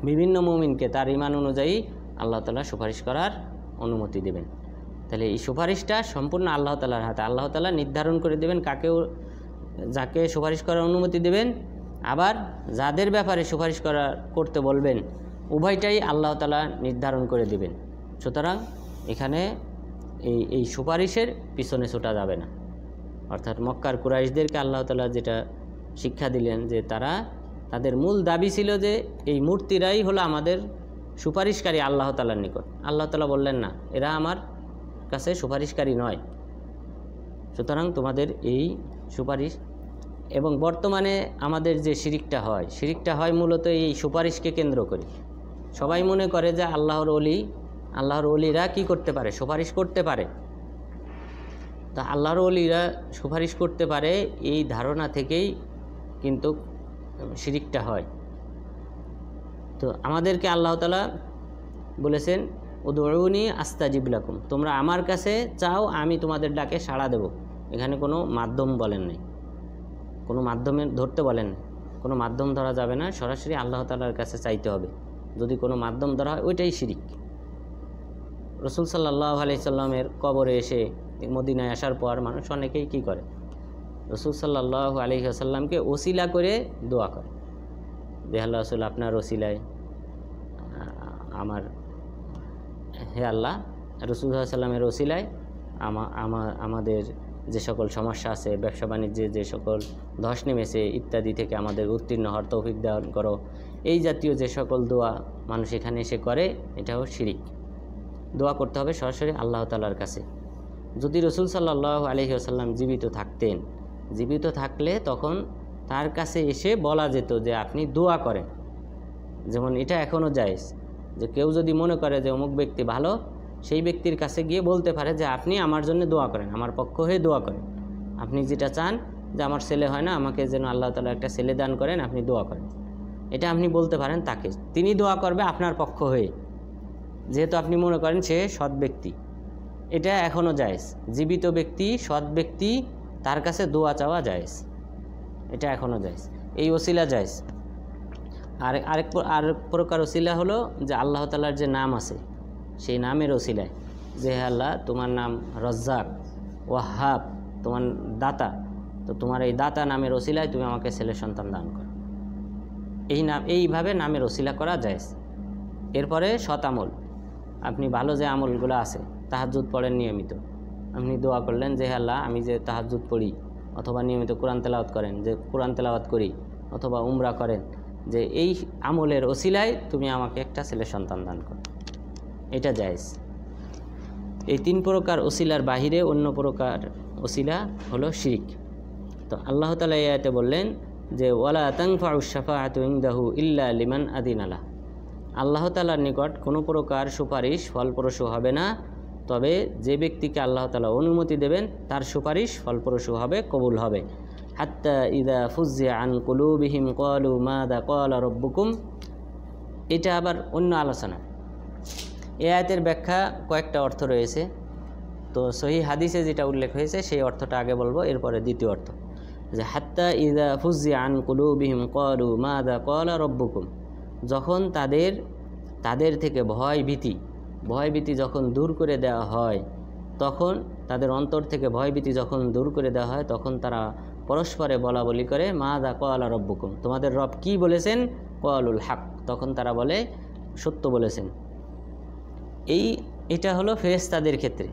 বিভিন্ন মুমিনকে তার ঈমান অনুযায়ী আল্লাহ তাআলা সুপারিশ করার অনুমতি দেবেন। তাহলে এই সুপারিশটা সম্পূর্ণ আল্লাহ তাআলার হাতে। আল্লাহ তাআলা নির্ধারণ করে দেবেন যাকে সুপারিশ করার অনুমতি দেবেন, আবার যাদের ব্যাপারে সুপারিশ করতে বলবেন উভয়টাই আল্লাহ তাআলা নির্ধারণ করে দেবেন। সুতরাং এখানে এই সুপারিশের পিছনে ছোটা যাবে না। অর্থাৎ মক্কার কুরাইশদেরকে আল্লাহ তাআলা যেটা শিক্ষা দিলেন, যে তাদের মূল দাবি ছিল যে এই মূর্তিরাই হলো আমাদের সুপারিশকারী আল্লাহ তাআলার নিকট। আল্লাহ তাআলা বললেন না, এরা আমার কাছে সুপারিশকারী নয়। সুতরাং তোমাদের এই সুপারিশ, এবং বর্তমানে আমাদের যে শিরিকটা হয় মূলত এই সুপারিশকে কেন্দ্র করে। সবাই মনে করে যে আল্লাহর ওলিরা কি করতে পারে, সুপারিশ করতে পারে। তা আল্লাহর ওলিরা সুপারিশ করতে পারে, এই ধারণা থেকেই কিন্তু শিরিকটা হয়। তো আমাদেরকে আল্লাহ তাআলা বলেছেন উদউনি আস্তাজিব লাকুম, তোমরা আমার কাছে চাও, আমি তোমাদের ডাকে সাড়া দেব। এখানে কোনো মাধ্যম বলেন নাই, কোনো মাধ্যমে ধরতে বলেন না, কোনো মাধ্যম ধরা যাবে না, সরাসরি আল্লাহ তাআলার কাছে চাইতে হবে। যদি কোনো মাধ্যম ধরা হয় ওইটাই শিরিক। রাসূল সাল্লাল্লাহু আলাইহি সাল্লামের কবরে এসে মদিনায় আসার পর মানুষ অনেকেই কী করে, রাসূল সাল্লাল্লাহু আলাইহি ওয়াসাল্লামকে ওসিলা করে দোয়া করে, যে আল্লাহ রাসূল আপনার ওসিলায় হে আল্লাহ, রাসূল সাল্লাল্লাহু আলাইহি ওসিলায় আমাদের যে সকল সমস্যা আছে, ব্যবসা বাণিজ্যে যে সকল ধস নেমেছে ইত্যাদি থেকে আমাদের উত্তীর্ণ হওয়ার তৌফিক দান করো, এই জাতীয় যে সকল দোয়া মানুষ এখানে এসে করে, এটাও শিরিক। দোয়া করতে হবে সরাসরি আল্লাহ তাআলার কাছে। যদি রাসূল সাল্লাল্লাহু আলাইহি ওয়াসাল্লাম জীবিত থাকতেন, জীবিত থাকলে তখন তার কাছে এসে বলা যেত যে আপনি দোয়া করেন। যেমন এটা এখনও জায়েজ, যে কেউ যদি মনে করে যে অমুক ব্যক্তি ভালো, সেই ব্যক্তির কাছে গিয়ে বলতে পারে যে আপনি আমার জন্য দোয়া করেন, আমার পক্ষ হয়ে দোয়া করেন। আপনি যেটা চান যে আমার ছেলে হয় না, আমাকে যেন আল্লাহ তাআলা একটা ছেলে দান করেন, আপনি দোয়া করেন, এটা আপনি বলতে পারেন তাকে। তিনি দোয়া করবে আপনার পক্ষ হয়ে, যেহেতু আপনি মনে করেন সে সৎ ব্যক্তি। এটা এখনও জায়েজ। জীবিত ব্যক্তি, সৎ ব্যক্তি, তার কাছে দোয়া চাওয়া জায়েজ, এটা এখনও জায়েজ। এই ওসিলা জায়েজ। আরেক প্রকার ওসিলা হলো যে আল্লাহ তাআলার যে নাম আছে সেই নামের ওসিলায়, যে আল্লাহ তোমার নাম রজ্জাক, ওয়াহাব, তোমার দাতা, তো তোমার এই দাতা নামের ওসিলায় তুমি আমাকে ছেলে সন্তান দান করো। এইভাবে নামের ওসিলা করা জায়েজ। এরপরে সৎ আমল, আপনি ভালো যে আমলগুলো আছে, তাহাজ্জুদ পড়েন নিয়মিত, আপনি দোয়া করলেন যে আল্লাহ আমি যে তাহাজ্জুদ পড়ি, অথবা নিয়মিত কোরআন তেলাওয়াত করেন, যে কোরআন তেলাওয়াত করি, অথবা উমরা করেন, যে এই আমলের ওসিলায় তুমি আমাকে একটা ছেলে সন্তান দান করো, এটা জায়েজ। এই তিন প্রকার ওসিলার বাহিরে অন্য প্রকার ওসিলা হলো শিরক। তো আল্লাহ তাআলা এই আয়াতে বললেন যে ওয়ালা তানফাউশ শাফাআতু ইনদাহু ইল্লা লিমান আযিনা লাহ, আল্লাহ তাআলার নিকট কোনো প্রকার সুপারিশ ফলপ্রসূ হবে না, তবে যে ব্যক্তিকে আল্লাহ তাআলা অনুমতি দেবেন তার সুপারিশ ফলপ্রসূ হবে, কবুল হবে। হাত্তা ইযা ফুজ্জিআ আন কুলুবিহিম ক্বালু মাযা ক্বালা রাব্বুকুম, এটা আবার অন্য আলোচনা। এই আয়াতের ব্যাখ্যা কয়েকটা অর্থ রয়েছে। তো সহিহ হাদিসে যেটা উল্লেখ হয়েছে সেই অর্থটা আগে বলবো, এরপরে দ্বিতীয় অর্থ, যে হাত্তা ইযা ফুজ্জিআ আন কুলুবিহিম ক্বালু মাযা ক্বালা রাব্বুকুম, যখন তাদের থেকে ভয়ভীতি যখন দূর করে দেওয়া হয়, তখন তাদের অন্তর থেকে ভয়ভীতি যখন দূর করে দেওয়া হয়, তখন তারা পরস্পরে বলা বলি করে মাযা ক্বালা রাব্বুকুম, তোমাদের রব কি বলেছেন, ক্বালুল হক, তখন তারা বলে সত্য বলেছেন। এটা হলো ফেরেশতাদের ক্ষেত্রে,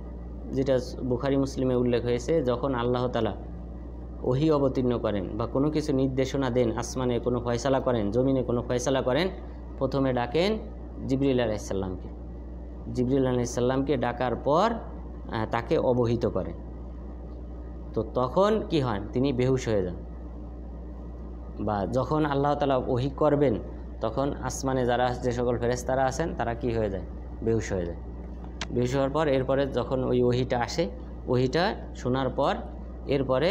যেটা বুখারী মুসলিমে উল্লেখ হয়েছে। যখন আল্লাহ তাআলা ওহী অবতীর্ণ করেন বা কোনো কিছু নির্দেশনা দেন, আসমানে কোনো ফয়সালা করেন, জমিনে কোনো ফয়সালা করেন, প্রথমে ডাকেন জিবরিল আলাইহিস সালামকে। জিবরিল আলাইহিস সালামকে ডাকার পর তাকে অবহিত করেন। তো তখন কি হয়, তিনি বেহুশ হয়ে যান। বা যখন আল্লাহ তাআলা ওহী করবেন, তখন আসমানে যারা যে সকল ফেরেশতারা আছেন তারা কি হয়ে যায়, বেহুশ হয়ে যায়। বেহুশ হওয়ার পর এরপরে যখন ওই ওহীটা আসে, ওহীটা শোনার পর এরপরে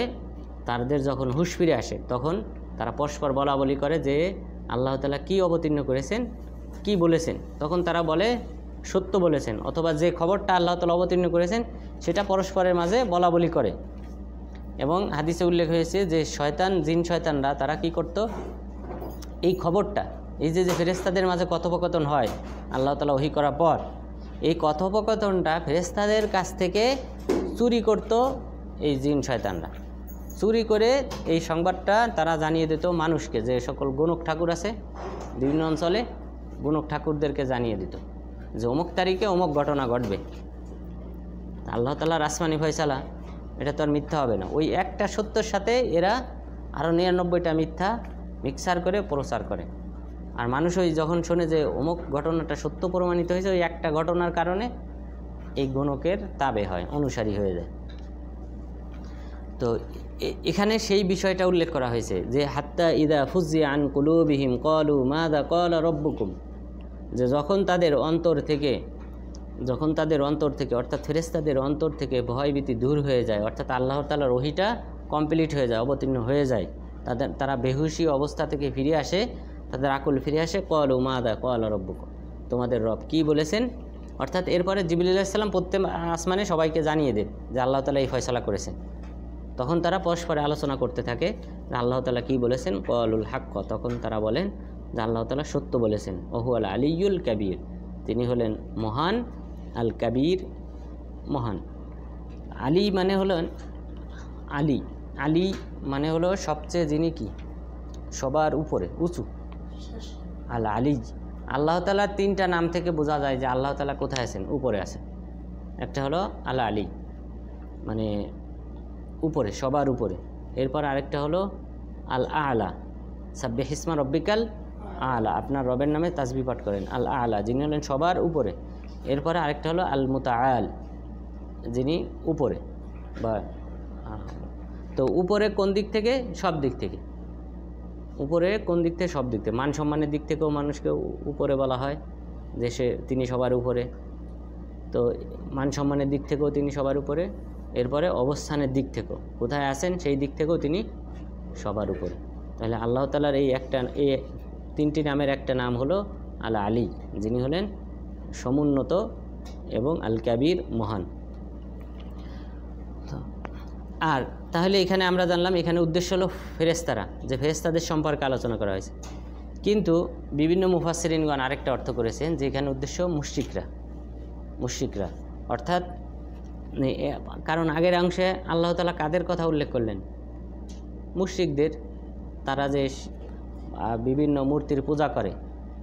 তাদের যখন হুঁশ ফিরে আসে, তখন তারা পরস্পর বলা বলি করে যে আল্লাহ তাআলা কি অবতীর্ণ করেছেন, কি বলেছেন। তখন তারা বলে সত্য বলেছেন, অথবা যে খবরটা আল্লাহ তাআলা অবতীর্ণ করেছেন সেটা পরস্পরের মাঝে বলা বলি করে। এবং হাদিসে উল্লেখ হয়েছে যে জিন শয়তানরা তারা কি করত, এই খবরটা, এই যে ফেরেশতাদের মাঝে কথোপকথন হয় আল্লাহ তাআলা ওহী করার পর, এই কথোপকথনটা ফেরেশতাদের কাছ থেকে চুরি করত এই জিন শয়তানরা। চুরি করে এই সংবাদটা তারা জানিয়ে দিত মানুষকে, যে সকল গণক ঠাকুর আছে বিভিন্ন অঞ্চলে, গণক ঠাকুরদেরকে জানিয়ে দিত যে অমুক তারিখে অমুক ঘটনা ঘটবে। আল্লাহ তাআলার আসমানি ফয়সালা, এটা তো আর মিথ্যা হবে না। ওই একটা সত্যর সাথে এরা আরও 99টা মিথ্যা মিক্সার করে প্রচার করে। আর মানুষ ওই যখন শোনে যে অমুক ঘটনাটা সত্য প্রমাণিত হয়েছে, ওই একটা ঘটনার কারণে এই গণকের তাবে হয়, অনুসারী হয়ে যায়। তো এখানে সেই বিষয়টা উল্লেখ করা হয়েছে যে হাত্তা ইযা ফুজ্জিআ আন কুলুবিহিম ক্বালু মাযা ক্বালা রাব্বুকুম, যে যখন তাদের অন্তর থেকে অর্থাৎ ফেরেশতাদের অন্তর থেকে ভয়ভীতি দূর হয়ে যায়, অর্থাৎ আল্লাহ তাআলার ওহীটা কমপ্লিট হয়ে যায়, অবতীর্ণ হয়ে যায়, তারা বেহুশি অবস্থা থেকে ফিরে আসে, তাদের আকল ফিরে আসে, ক্বালু মাযা ক্বালা রাব্বুকুম, তোমাদের রব কি বলেছেন। অর্থাৎ এরপরে জিবরিল আলাইহিস সালাম প্রত্যেক আসমানে সবাইকে জানিয়ে দেন যে আল্লাহ তাআলা এই ফয়সালা করেছেন। তখন তারা পরস্পরে আলোচনা করতে থাকে যে আল্লাহ তাআলা কী বলেছেন, ক্বালুল হক, তখন তারা বলেন যে আল্লাহ তাআলা সত্য বলেছেন। ওহুয়াল আলিয়ুল কাবীর, তিনি হলেন মহান, আল কাবীর মহান। আলী মানে হলেন আলী মানে হলো সবচেয়ে, যিনি কি সবার উপরে উঁচু, আল আলী। আল্লাহ তাআলার 3টা নাম থেকে বোঝা যায় যে আল্লাহ তাআলা কোথায় আছেন, উপরে আছেন। একটা হলো আল আলী, মানে উপরে, সবার উপরে। এরপর আরেকটা হলো আল আলা, সাব্বিহ ইসমা রব্বিকাল আলা, আপনার রবের নামে তাসবিহ পাঠ করেন, আল আলা যিনি হলেন সবার উপরে। এরপরে আরেকটা হলো আল মুতাআল, যিনি উপরে বা তো উপরে কোন দিক থেকে? সব দিক থেকে। উপরে কোন দিক থেকে? সব দিক থেকে। মান সম্মানের দিক থেকেও মানুষকে উপরে বলা হয়, যে তিনি সবার উপরে, তো মান সম্মানের দিক থেকেও তিনি সবার উপরে। এরপরে অবস্থানের দিক থেকেও, কোথায় আছেন সেই দিক থেকেও তিনি সবার উপরে। তাহলে আল্লাহ তাআলার এই 3টি নামের একটা নাম হলো আল আলী, যিনি হলেন সমুন্নত, এবং আল কাবীর, মহান। আর তাহলে এখানে আমরা জানলাম, এখানে উদ্দেশ্য হলো ফেরেশতারা, যে ফেরেশতাদের সম্পর্কে আলোচনা করা হয়েছে। কিন্তু বিভিন্ন মুফাসসিরিনগণ আরেকটা অর্থ করেছেন, যে এখানে উদ্দেশ্য মুশরিকরা, অর্থাৎ কারণ আগের অংশে আল্লাহ তাআলা কাদের কথা উল্লেখ করলেন? মুশরিকদের। তারা যে বিভিন্ন মূর্তির পূজা করে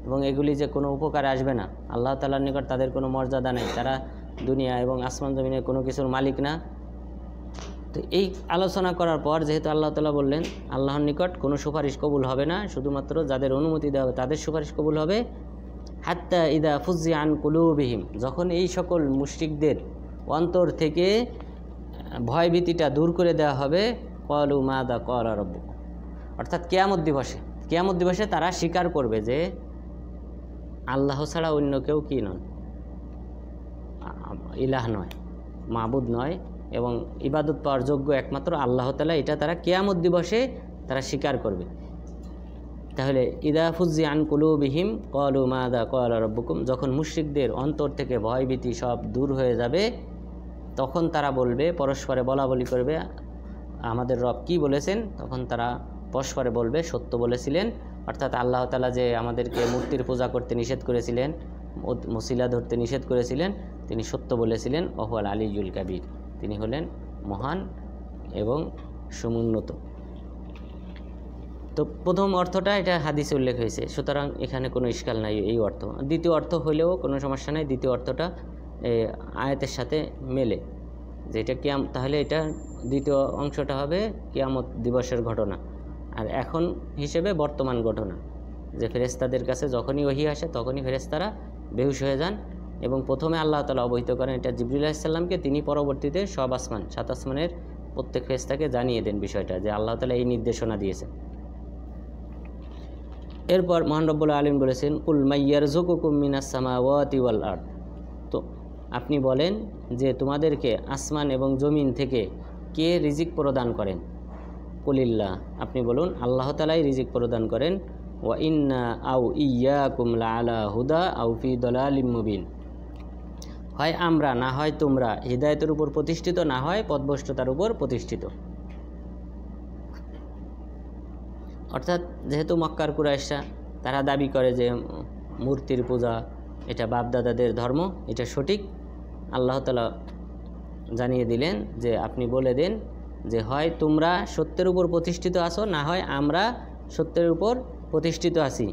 এবং এগুলি যে কোনো উপকারে আসবে না, আল্লাহ তাআলার নিকট তাদের কোনো মর্যাদা নেই, তারা দুনিয়া এবং আসমান জমিনের কোনো কিছুর মালিক না। তো এই আলোচনা করার পর যেহেতু আল্লাহ তাআলা বললেন আল্লাহর নিকট কোনো সুপারিশ কবুল হবে না, শুধুমাত্র যাদের অনুমতি দেওয়া হবে তাদের সুপারিশ কবুল হবে। হাত্তা ইদা ফুজ্জিআ আন কুলুবিহিম, যখন এই সকল মুশরিকদের অন্তর থেকে ভয়ভীতিটা দূর করে দেওয়া হবে, ক্বালু মাযা ক্বালা রাব্বুকুম, অর্থাৎ কিয়ামত দিবসে তারা স্বীকার করবে যে আল্লাহ ছাড়া অন্য কেউ কি নন, ইলাহ নয়, মাবুদ নয়, এবং ইবাদত পাওয়ার যোগ্য একমাত্র আল্লাহ তাআলা। এটা তারা কিয়ামত দিবসে তারা স্বীকার করবে। তাহলে ইদা ফুজ্জিআ আন কুলুবিহিম ক্বালু মাযা ক্বালা রাব্বুকুম, যখন মুশরিকদের অন্তর থেকে ভয়ভীতি সব দূর হয়ে যাবে, তখন তারা বলবে, পরস্পরে বলাবলি করবে, আমাদের রব কি বলেছেন? তখন তারা পরস্পরে বলবে, সত্য বলেছিলেন, অর্থাৎ আল্লাহ তাআলা যে আমাদেরকে মূর্তির পূজা করতে নিষেধ করেছিলেন, মসিলা ধরতে নিষেধ করেছিলেন, তিনি সত্য বলেছিলেন। ওহুয়াল আলিয়্যুল কাবীর, তিনি হলেন মহান এবং সমুন্নত। তো প্রথম অর্থটা এটা হাদিসে উল্লেখ হয়েছে, সুতরাং এখানে কোনো ইশকাল নাই এই অর্থ। দ্বিতীয় অর্থ হলেও কোনো সমস্যা নেই, দ্বিতীয় অর্থটা আয়াতের সাথে মেলে, যে এটা তাহলে এটা দ্বিতীয় অংশটা হবে কিয়ামত দিবসের ঘটনা, আর এখন হিসেবে বর্তমান ঘটনা, যে ফেরেশতাদের কাছে যখনই ওহী আসে তখনই ফেরেশতারা বেহুশ হয়ে যান, এবং প্রথমে আল্লাহ তাআলা অবহিত করেন এটা জিবরিল আলাইহিস সালামকে, তিনি পরবর্তীতে সব আসমান, 7 আসমানের প্রত্যেক ফেরেশতাকে জানিয়ে দেন বিষয়টা, যে আল্লাহ তাআলা এই নির্দেশনা দিয়েছেন। এরপর মহান রব্বুল আলামিন বলেছেন, কুল মাইয়ারযুকুকুম মিনাস সামাওয়াতি ওয়াল আরদ, তো আপনি বলেন যে তোমাদেরকে আসমান এবং জমিন থেকে কে রিজিক প্রদান করেন? কুলিল্লাহ, আপনি বলুন আল্লাহ তাআলাই রিজিক প্রদান করেন। ওয়া ইন্না আও ইয়াকুম লাআলা হুদা আও ফি দালালিম মুবিন, হয় আমরা না হয় তোমরা হিদায়াতের উপর প্রতিষ্ঠিত, না হয় পথভ্রষ্টতার উপর প্রতিষ্ঠিত। অর্থাৎ যেহেতু মক্কার কুরাইশরা তারা দাবি করে যে মূর্তির পূজা এটা বাপদাদাদের ধর্ম, এটা সঠিক, আল্লাহ তাআলা জানিয়ে দিলেন যে আপনি বলে দেন যে হয় তোমরা সত্যের উপর প্রতিষ্ঠিত আছো, না হয় আমরা সত্যের উপর প্রতিষ্ঠিত আছি।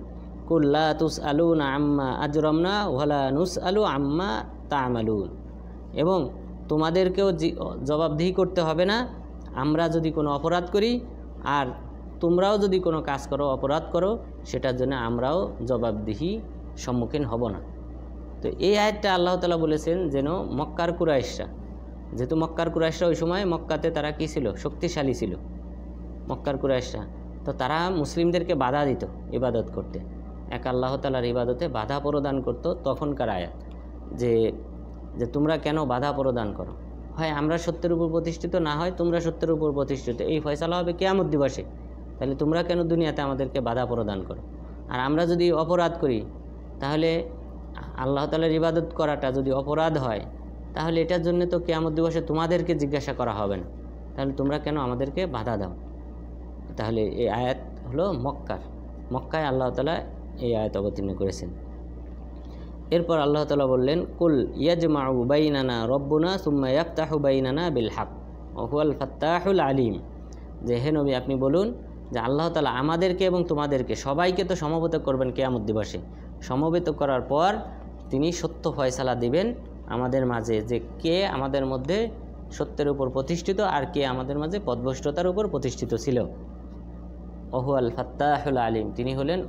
কুল লা তুসআলুনা আম্মা আজরামনা ওয়ালা নুসআলু আম্মা তা'মালুন, এবং তোমাদেরকেও জবাবদিহি করতে হবে না আমরা যদি কোনো অপরাধ করি, আর তোমরাও যদি কোনো কাজ করো, অপরাধ করো, সেটার জন্য আমরাও জবাবদিহি সম্মুখীন হব না। তো এই আয়াতটা আল্লাহ তাআলা বলেছেন যেন মক্কার কুরাইশরা, যেহেতু মক্কার কুরাইশরা ওই সময় মক্কাতে তারা কী ছিল? শক্তিশালী ছিল মক্কার কুরাইশরা, তো তারা মুসলিমদেরকে বাধা দিত ইবাদত করতে, এক আল্লাহ তাআলার ইবাদতে বাধা প্রদান করত। তখনকার আয়াত যে তোমরা কেন বাধা প্রদান করো, হয় আমরা সত্যের উপর প্রতিষ্ঠিত, না হয় তোমরা সত্যের উপর প্রতিষ্ঠিত, এই ফয়সালা হবে কিয়ামত দিবসে। তাহলে তোমরা কেন দুনিয়াতে আমাদেরকে বাধা প্রদান করো? আর আমরা যদি অপরাধ করি, তাহলে আল্লাহ তাআলার ইবাদত করাটা যদি অপরাধ হয়, তাহলে এটার জন্য তো কিয়ামত দিবসে তোমাদেরকে জিজ্ঞাসা করা হবে না, তাহলে তোমরা কেন আমাদেরকে বাধা দাও? তাহলে এই আয়াত হলো মক্কায় আল্লাহ তাআলা এই আয়াত অবতীর্ণ করেছেন। এরপর আল্লাহ তাআলা বললেন, কুল ইয়াজমাউ বাইনানা রব্বুনা সুম্মা ইয়াফতাহু বাইনানা বিল হক ওয়া হুয়াল ফাত্তাহুল আলিম, যে হে নবী আপনি বলুন যে আল্লাহ তাআলা আমাদেরকে এবং তোমাদেরকে সবাইকে তো সমবেত করবেন কিয়ামত দিবসে, সমবেত করার পর তিনি সত্য ফয়সালা দিবেন আমাদের মাঝে, যে কে আমাদের মধ্যে সত্যের উপর প্রতিষ্ঠিত, আর কে আমাদের মাঝে পথভ্রষ্টতার উপর প্রতিষ্ঠিত ছিল। ওহু আল ফাত্তাহুল আলিম, তিনি হলেন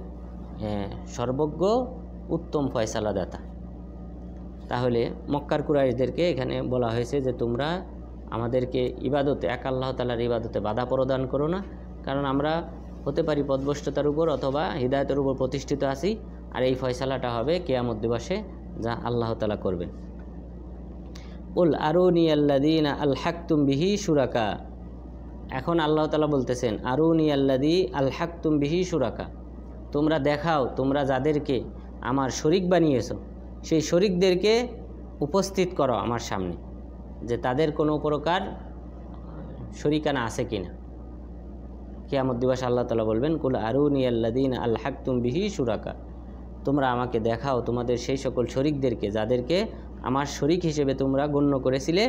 সর্বজ্ঞ উত্তম ফয়সালাদাতা। তাহলে মক্কার কুরাইশদেরকে এখানে বলা হয়েছে যে তোমরা আমাদেরকে ইবাদতে, এক আল্লাহ তাআলার ইবাদতে বাধা প্রদান করো না, কারণ আমরা হতে পারি পথভ্রষ্টতার উপর অথবা হিদায়তের উপর প্রতিষ্ঠিত আছি, আর এই ফয়সালাটা হবে কিয়ামত দিবসে, যা আল্লাহ তাআলা করবেন। উল আরুনি আল্লাযীনা আলহাকতুম বিহি শুরাকা, এখন আল্লাহ তাআলা বলতেছেন আরুনি আল্লাযী আলহাকতুম বিহি শুরাকা, তোমরা দেখাও তোমরা যাদেরকে আমার শরীক বানিয়েছো, সেই শরীকদেরকে উপস্থিত করো আমার সামনে, যে তাদের কোনো প্রকার শরীকানা আছে কিনা। কিয়ামত দিবস আল্লাহ তাআলা বলবেন কুল আরুনি আল্লাযীনা আলহাকতুম বিহি শুরাকা, তোমরা আমাকে দেখাও তোমাদের সেই সকল শরীকদেরকে যাদেরকে আমার শরীক হিসেবে তোমরা গণ্য করেছিলে।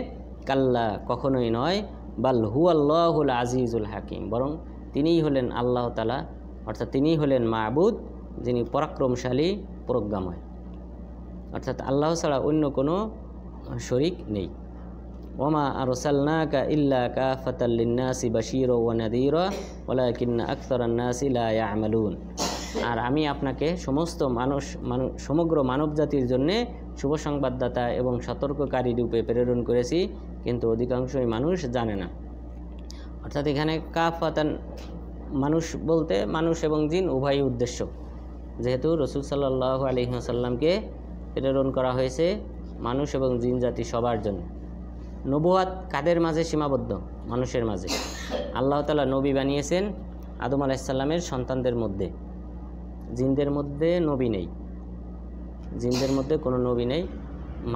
কাল্লা, কখনোই নয়, বাল হুয়াল্লাহুল আজিজুল হাকিম, বরং তিনিই হলেন আল্লাহ তাআলা, অর্থাৎ তিনিই হলেন মাবুদ, যিনি পরাক্রমশালী প্রজ্ঞাময়, অর্থাৎ আল্লাহ ছাড়া অন্য কোনো শরীক নেই। ওমা আরসালনাকা ইল্লা কাফাতাল লিন্নাসি বাশীরা ওয়া নাযীরা ওয়ালাকিন্না আকসারান নাসি লা ইয়ামালুন, আর আমি আপনাকে সমগ্র মানব জাতির জন্যে শুভ সংবাদদাতা এবং সতর্ককারী রূপে প্রেরণ করেছি, কিন্তু অধিকাংশই মানুষ জানে না। অর্থাৎ এখানে কাফাতান, মানুষ বলতে মানুষ এবং জিন উভয়ই উদ্দেশ্য, যেহেতু রাসূল সাল্লাল্লাহু আলাইহি ওয়াসাল্লামকে প্রেরণ করা হয়েছে মানুষ এবং জিন জাতি সবার জন্য। নবুয়াত কাদের মাঝে সীমাবদ্ধ? মানুষের মাঝে। আল্লাহ তাআলা নবী বানিয়েছেন আদম আলাইহিস সালামের সন্তানদের মধ্যে, জিনদের মধ্যে নবী নেই, জিনদের মধ্যে কোনো নবী নেই।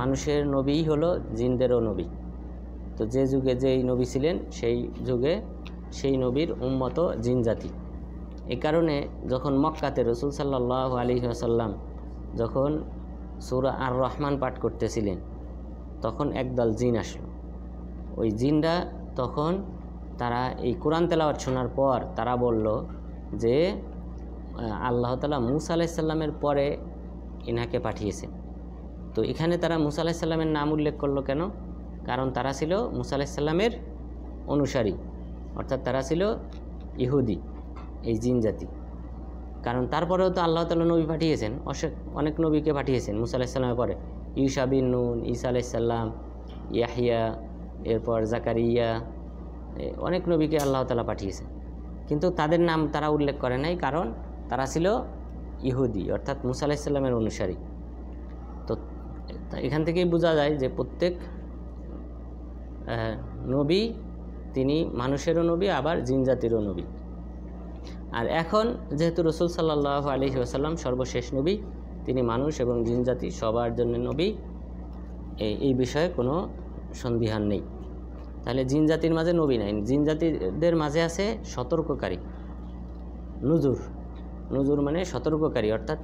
মানুষের নবীই হলো জিনদেরও নবী। তো যে যুগে যেই নবী ছিলেন সেই যুগে সেই নবীর উম্মত জিন জাতি। এই কারণে যখন মক্কাতে রাসূল সাল্লাল্লাহু আলাইহি ওয়াসাল্লাম যখন সূরা আর রহমান পাঠ করতেছিলেন, তখন একদল জিন আসলো। ওই জিনরা তখন তারা এই কোরআন তেলাওয়াত শোনার পর তারা বলল যে আল্লাহ তাআলা মূসা আলাইহিস সালামের পরে ইনাকে পাঠিয়েছেন। তো এখানে তারা মূসা আলাইহিস সালামের নাম উল্লেখ করলো কেন? কারণ তারা ছিল মূসা আলাইহিস সালামের অনুসারী, অর্থাৎ তারা ছিল ইহুদি, এই জিন জাতি। কারণ তারপরেও তো আল্লাহ তাআলা নবী পাঠিয়েছেন, অনেক নবীকে পাঠিয়েছেন মূসা আলাইহিস সালামের পরে, ইউসা বিন নুন, ঈসা আলাইহিস সালাম, ইয়াহইয়া, এরপর জাকারিয়া, অনেক নবীকে আল্লাহ তাআলা পাঠিয়েছেন, কিন্তু তাদের নাম তারা উল্লেখ করে নাই, কারণ তারা ছিল ইহুদি, অর্থাৎ মূসা আলাইহিস সালামের অনুসারী। তো এখান থেকেই বোঝা যায় যে প্রত্যেক নবী তিনি মানুষেরও নবী, আবার জিন জাতিরও নবী। আর এখন যেহেতু রাসূল সাল্লাল্লাহু আলাইহি ওয়াসাল্লাম সর্বশেষ নবী, তিনি মানুষ এবং জিন জাতি সবার জন্য নবী, এই বিষয়ে কোনো সন্দিহান নেই। তাহলে জিন জাতির মাঝে নবী নাই, জিন জাতিদের মাঝে আছে সতর্ককারী, নুজুর। নুজুর মানে সতর্ককারী, অর্থাৎ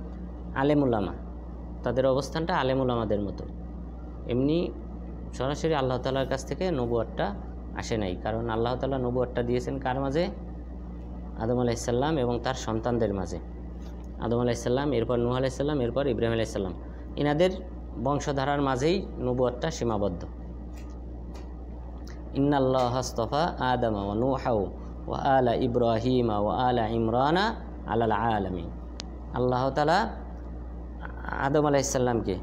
আলেম উলামা, তাদের অবস্থানটা আলেম উলামাদের মতো। এমনি সরাসরি আল্লাহ তাআলার কাছ থেকে নবুয়তটা আসে নাই, কারণ আল্লাহ তাআলা নবুয়তটা দিয়েছেন কার মাঝে? আদম আলাইহিস সালাম এবং তার সন্তানদের মাঝে। আদম আলাইহিস সালাম, এরপর নূহ আলাইহিস সালাম, এরপর ইব্রাহিম আলাইহিস সালাম, এনাদের বংশধারার মাঝেই নবুয়তটা সীমাবদ্ধ। ইন্নাল্লাহা আস্তাফা আদম ওয়া নূহা ওয়া আলা ইব্রাহিম ওয়া আলা ইমরানা আলাল আলামিন। আল্লাহ তাআলা আদম আলাইহিস সালামকে,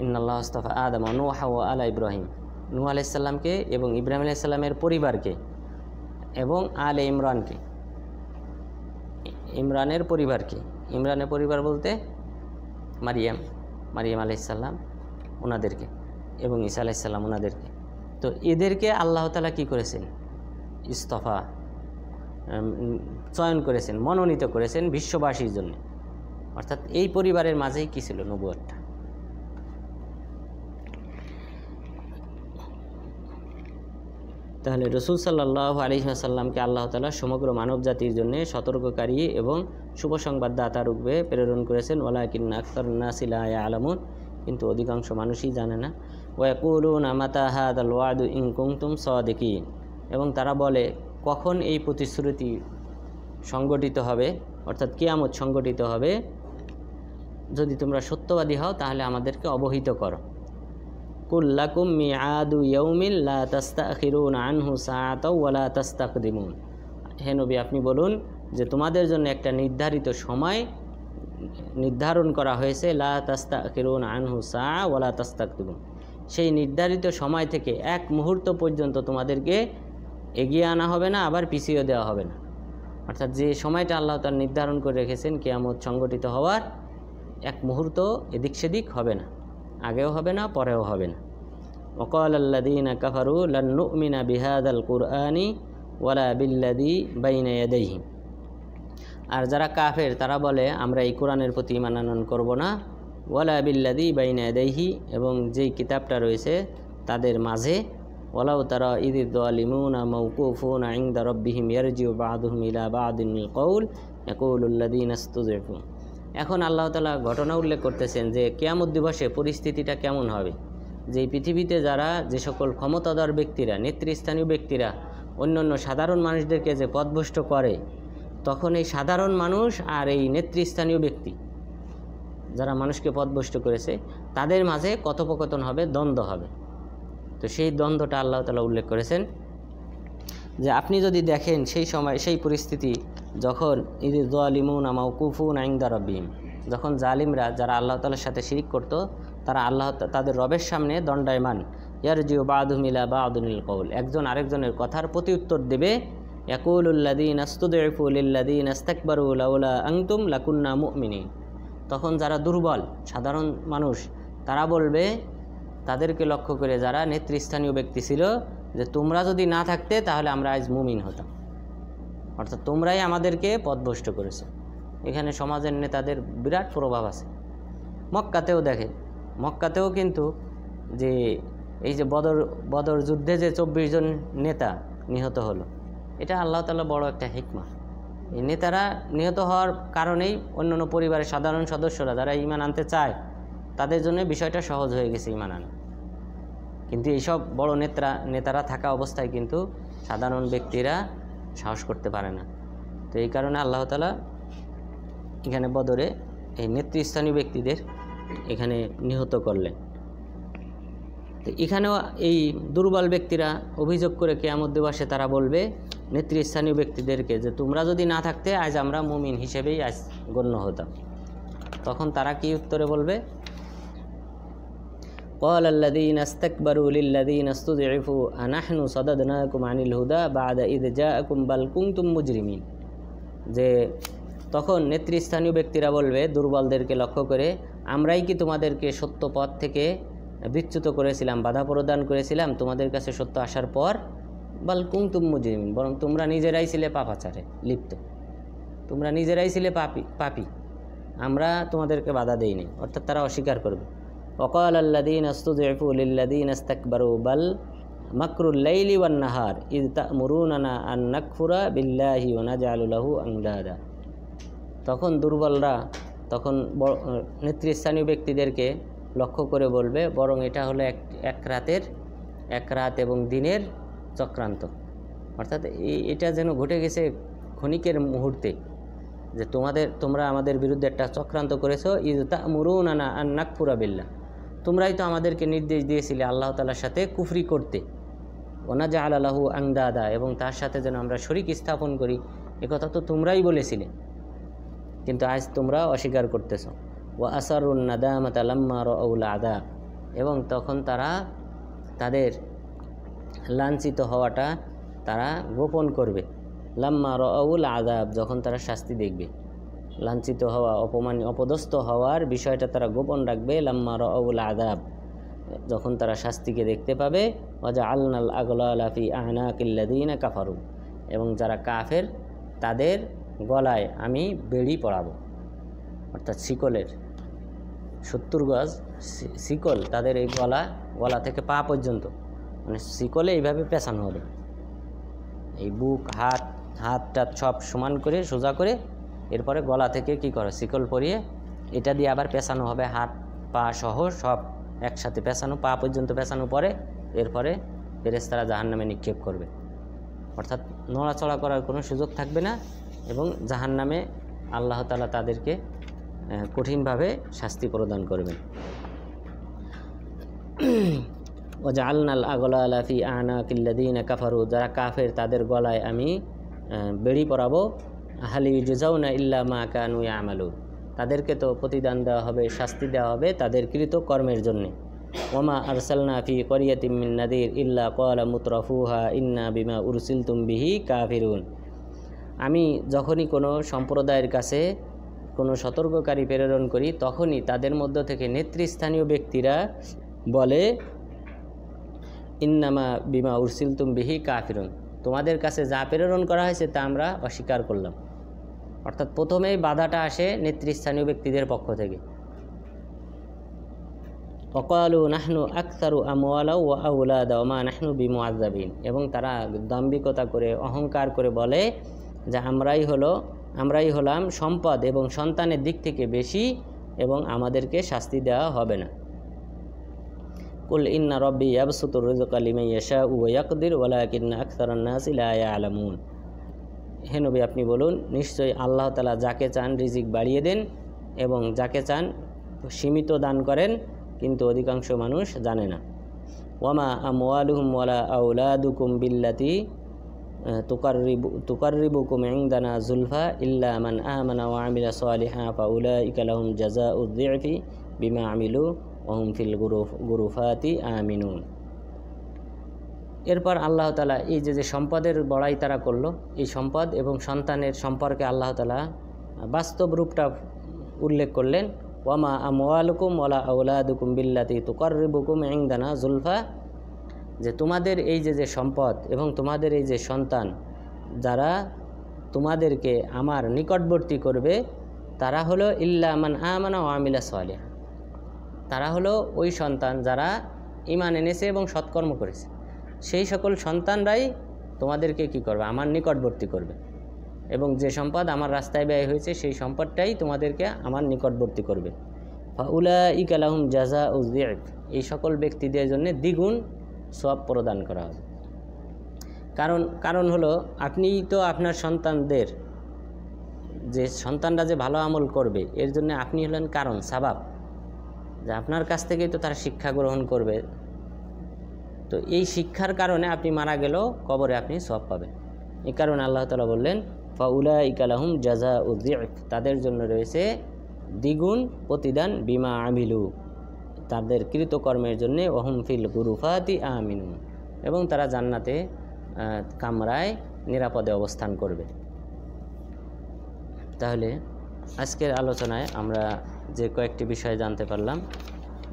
ইন্নাল্লাহা আস্তাফা আদম ওয়া নূহা ওয়া আলা ইব্রাহিম, নূহ আলাইহিস সালামকে এবং ইব্রাহিম আলাইহিস সালামের পরিবারকে এবং আলে ইমরানকে, ইমরানের পরিবারকে, ইমরানের পরিবার বলতে মারিয়াম আলাইহিস সালাম ওনাদেরকে, এবং ঈসা আলাইহিস সালাম ওনাদেরকে। তো এদেরকে আল্লাহ তাআলা কী করেছেন? ইস্তফা, চয়ন করেছেন, মনোনীত করেছেন বিশ্ববাসীর জন্য, অর্থাৎ এই পরিবারের মাঝেই কী ছিল? নবুয়তটা। তাহলে রাসূল সাল্লাল্লাহু আলাইহি ওয়াসাল্লামকে আল্লাহ তাআলা সমগ্র মানব জাতির জন্য সতর্ককারী এবং শুভ সংবাদদাতা রূপে প্রেরণ করেছেন। ওয়ালাকিন্না আকসারুন নাসি লা ইয়ালামুন, কিন্তু অধিকাংশ মানুষই জানে না। ওয়া ইয়াকুলুনা মাতা হাযাল ওয়াদু ইন কুনতুম সাদিকিন, এবং তারা বলে কখন এই প্রতিশ্রুতি সংগঠিত হবে, অর্থাৎ কিয়ামত সংগঠিত হবে, যদি তোমরা সত্যবাদী হও তাহলে আমাদেরকে অবহিত করো। কুল লাকুম মিআদু ইয়াউমিন লা তাস্তাখিরুনা আনহু সাআতাও ওয়া লা তাস্তাকদিমুন। হে নবী, আপনি বলুন যে তোমাদের জন্য একটা নির্ধারিত সময় নির্ধারণ করা হয়েছে, লা তাস্তাখিরুনা আনহু সাআ ওয়া লা তাস্তাকদিমুন। সেই নির্ধারিত সময় থেকে এক মুহূর্ত পর্যন্ত তোমাদেরকে এগিয়ে আনা হবে না, আবার পিছিয়ে দেওয়া হবে না। অর্থাৎ যে সময়টা আল্লাহ তাআলা নির্ধারণ করে রেখেছেন কিয়ামত সংগঠিত হওয়ার, এক মুহূর্ত এদিক সেদিক হবে না, আগেও হবে না, পরেও হবে না। ওয়াকাল আল্লাযীনা কাফারু লান নু'মিনা বিহাযাল কুরআনি ওয়ালা বিল্লাযী বাইনা ইয়াদাইহি। আর যারা কাফের তারা বলে আমরা এই কোরআনের প্রতি ঈমান আনয়ন করব না, ওয়ালা বিল্লাযী বাইনা ইয়াদাইহি, এবং যেই কিতাবটা রয়েছে তাদের মাঝে, ওয়ালাউ তারা ইযিয যালিমুনা মাওকুফুনা ইনদা রাব্বিহিম ইয়ারজিউ বা'দুহুম ইলা বা'দিল কওল ইয়াকুলুল লাযীনা ইসতুযিফু। এখন আল্লাহ তাআলা ঘটনা উল্লেখ করতেছেন যে কিয়ামত দিবসে পরিস্থিতিটা কেমন হবে। যে পৃথিবীতে যারা যে সকল ক্ষমতাধর ব্যক্তিরা, নেতৃস্থানীয় ব্যক্তিরা অন্যান্য সাধারণ মানুষদেরকে যে পথভ্রষ্ট করে, তখন এই সাধারণ মানুষ আর এই নেতৃস্থানীয় ব্যক্তি যারা মানুষকে পথভ্রষ্ট করেছে তাদের মাঝে কথোপকথন হবে, দ্বন্দ্ব হবে। তো সেই দ্বন্দ্বটা আল্লাহ তাআলা উল্লেখ করেছেন যে আপনি যদি দেখেন সেই সময়, সেই পরিস্থিতি যখন ইযিয যালিমুনা মাওকুফুনা ইনদা রাব্বিহিম, যখন জালিমরা যারা আল্লাহ তাআলার সাথে শিরিক করত তারা তাদের রবের সামনে দণ্ডায়মান, ইয়ারজিউ বা'দুহুম ইলা বা'দিল কওল, একজন আরেকজনের কথার প্রতি উত্তর দেবে। ইয়াকুলুল লাযীনা ইসতুযিফু লিল্লাযীনা ইসতাকবারু লাউলা আনতুম লাকুন্না মুমিনিন। তখন যারা দুর্বল সাধারণ মানুষ তারা বলবে তাদেরকে লক্ষ্য করে, যারা নেতৃস্থানীয় ব্যক্তি ছিল, যে তোমরা যদি না থাকতে তাহলে আমরা আজ মুমিন হতাম। অর্থাৎ তোমরাই আমাদেরকে পথভ্রষ্ট করেছো। এখানে সমাজের নেতাদের বিরাট প্রভাব আছে। মক্কাতেও দেখে, মক্কাতেও কিন্তু যে এই যে বদর যুদ্ধে যে 24 জন নেতা নিহত হলো, এটা আল্লাহ তাআলা বড় একটা হিকমা। এই নেতারা নিহত হওয়ার কারণেই অন্যান্য পরিবারের সাধারণ সদস্যরা যারা ঈমান আনতে চায় তাদের জন্য বিষয়টা সহজ হয়ে গেছে ঈমান আনা। কিন্তু এইসব বড় নেতারা থাকা অবস্থায় কিন্তু সাধারণ ব্যক্তিরা সাহস করতে পারে না। তো এই কারণে আল্লাহ তাআলা এখানে বদরে এই নেতৃস্থানীয় ব্যক্তিদের এখানে নিহত করলেন। তো এখানেও এই দুর্বল ব্যক্তিরা অভিযোগ করে কিয়ামত দিবসে তারা বলবে নেতৃস্থানীয় ব্যক্তিদেরকে যে তোমরা যদি না থাকতে আজ আমরা মুমিন হিসেবেই আজ গণ্য হতাম। তখন তারা কি উত্তরে বলবে? قال الذين استكبروا للذين استضعفوا أنحن صددناكم عن الهدى بعد إذ جاءكم بل كنتم مجرمين। যে তখন নেতৃস্থানীয় ব্যক্তিরা বলবে দুর্বলদেরকে লক্ষ্য করে, আমরাই কি তোমাদেরকে সত্য পথ থেকে বিচ্যুত করেছিলাম, বাধা প্রদান করেছিলাম তোমাদের কাছে সত্য আসার পর? বাল কুনতুম মুজরিমিন, বরং তোমরা নিজেরাই ছিলে পাপাচারে লিপ্ত, তোমরা নিজেরাই ছিলে পাপী, আমরা তোমাদেরকে বাধা দেইনি। অর্থাৎ তারা অস্বীকার করবে। وقال الذين استضعفوا للذين استكبروا بل مكر الليل والنهار إذ تأمروننا أن نكفر بالله ونجعل له أندادا। তখন দুর্বলরা তখন নেতৃস্থানীয় ব্যক্তিদেরকে লক্ষ্য করে বলবে, বরং এটা হলো এক রাত এবং দিনের চক্রান্ত। অর্থাৎ এটা যেন ঘটে গেছে ক্ষণিকের মুহূর্তে, যে তোমরা আমাদের বিরুদ্ধে একটা চক্রান্ত করেছো। ইয তা'মুরুনানা আন নাকফুরা বিল্লাহ, তোমরাই তো আমাদেরকে নির্দেশ দিয়েছিলে আল্লাহ তাআলার সাথে কুফরি করতে। ওয়া নাজআলা লাহু আনদাদা, এবং তার সাথে যেন আমরা শরীক স্থাপন করি, একথা তো তোমরাই বলেছিলে, কিন্তু আজ তোমরা অস্বীকার করতেছো। ওয়া আসারুন নাদামাতা লাম্মা রাআউল আযাব, এবং তখন তারা তাদের লাঞ্ছিত হওয়াটা তারা গোপন করবে। লাম্মা রাআউল আযাব, যখন তারা শাস্তি দেখবে, লাঞ্ছিত হওয়া, অপদস্থ হওয়ার বিষয়টা তারা গোপন রাখবে। লাম্মা রাআউল আযাব, যখন তারা শাস্তিকে দেখতে পাবে। ওয়া জাআলনাল আগলালা ফি আ'নাকিল্লাযীনা কাফারু, এবং যারা কাফের তাদের গলায় আমি বেড়ি পরাবো। অর্থাৎ শিকলের 70 গজ শিকল তাদের এই গলা থেকে পা পর্যন্ত, মানে শিকলে এইভাবে পেঁচানো হবে। এই বুক, হাতটা সব সমান করে সোজা করে, এরপরে গলা থেকে কি করে শিকল পরিয়ে এটা দিয়ে আবার পেঁচানো হবে, হাত পা সহ সব একসাথে পেঁচানো, পা পর্যন্ত পেঁচানো পরে এরপরে ফেরেশতারা জাহান্নামে নিক্ষেপ করবে। অর্থাৎ নড়াচড়া করার কোনো সুযোগ থাকবে না, এবং জাহান্নামে আল্লাহ তাআলা তাদেরকে কঠিনভাবে শাস্তি প্রদান করবেন। ওয়াজআলনাল আগলালা ফি আনাকিল্লাযীনা কাফারু, যারা কাফের তাদের গলায় আমি বেড়ি পরাবো। হাল ইউজাউনা ইল্লা মা কানু ইয়ামালুন, তাদেরকে তো প্রতিদান দেওয়া হবে, শাস্তি দেওয়া হবে তাদের কৃত কর্মের জন্যে। ওমা আরসালনা ফি ক্বরিয়াতিম মিন নাযীর ইল্লা ক্বালা মুতরাফুহা ইন্না বিমা উরসিলতুম বিহি কাফিরুন। আমি যখনই কোনো সম্প্রদায়ের কাছে কোনো সতর্ককারী প্রেরণ করি তখনই তাদের মধ্য থেকে নেতৃস্থানীয় ব্যক্তিরা বলে ইন্নামা বিমা উরসিলতুম বিহি কাফিরুন, তোমাদের কাছে যা প্রেরণ করা হয়েছে তা আমরা অস্বীকার করলাম। অর্থাৎ প্রথমেই বাধাটা আসে নেতৃস্থানীয় ব্যক্তিদের পক্ষ থেকে। ওয়াকালু নাহনু আকসারু আমওয়ালা ওয়া আওলাদা ওয়া মা নাহনু বিমুআযাবিন, এবং তারা দাম্ভিকতা করে অহংকার করে বলে যে আমরাই হলাম সম্পদ এবং সন্তানের দিক থেকে বেশি এবং আমাদেরকে শাস্তি দেওয়া হবে না। কুল ইন্না রব্বি ইয়াবসুতুর রিজকা লিমান ইয়াশাউ ওয়া ইয়াকদির ওয়ালাকিন্না আকসারান নাসি লা ইয়ালামুন। হে নবী, আপনি বলুন, নিশ্চয়ই আল্লাহ তাআলা যাকে চান রিজিক বাড়িয়ে দেন এবং যাকে চান সীমিত দান করেন, কিন্তু অধিকাংশ মানুষ জানে না। ওয়ামা আমওয়ালুহুম ওয়ালা আওলাদুকুম বিল্লাতি তুকাররিবুকুম ইনদানা যুলফা ইল্লা মান আমানা ওয়া আমিলা সালিহা ফাউলাইকা লাহুম জাযাউয যিফি বিমা আমিলু ওয়া হুম ফিল গুরুফাতি আমিনুন। এরপর আল্লাহ তাআলা এই যে সম্পদের বড়াই তারা করলো, এই সম্পদ এবং সন্তানের সম্পর্কে আল্লাহ তাআলা বাস্তব রূপটা উল্লেখ করলেন। ওয়ামা আমওয়ালুকুম ওয়ালা আওলাদুকুম বিল্লাতি তুকাররিবুকুম ইনদানা যুলফা, যে তোমাদের এই যে সম্পদ এবং তোমাদের এই যে সন্তান যারা তোমাদেরকে আমার নিকটবর্তী করবে তারা হলো ইল্লা মান আমানা ওয়া আমিলা সালিহা, তারা হলো ওই সন্তান যারা ঈমান এনেছে এবং সৎকর্ম করেছে। সেই সকল সন্তানরাই তোমাদেরকে কি করবে? আমার নিকটবর্তী করবে, এবং যে সম্পদ আমার রাস্তায় ব্যয় হয়েছে সেই সম্পদটাই তোমাদেরকে আমার নিকটবর্তী করবে। ফাউলাইকা লাহুম জাযাউয যিফ, এই সকল ব্যক্তিদের জন্য দ্বিগুণ সওয়াব প্রদান করা হবে। কারণ হলো আপনি তো আপনার সন্তানদের, যে সন্তানরা যে ভালো আমল করবে এর জন্য আপনি হলেন কারণ, সাবাব, যে আপনার কাছ থেকেই তো তারা শিক্ষা গ্রহণ করবে। তো এই শিক্ষার কারণে আপনি মারা গেলেও কবরে আপনি সওয়াব পাবেন। এই কারণে আল্লাহ তাআলা বললেন ফাউলাইকা লাহুম জাযাউয যিফ, তাদের জন্য রয়েছে দ্বিগুণ প্রতিদান বিমা আমিলু, তাদের কৃতকর্মের জন্যে ওয়া হুম ফিল গুরুফাতি আমিনুন, এবং তারা জান্নাতে কামরায় নিরাপদে অবস্থান করবে। তাহলে আজকের আলোচনায় আমরা যে কয়েকটি বিষয় জানতে পারলাম,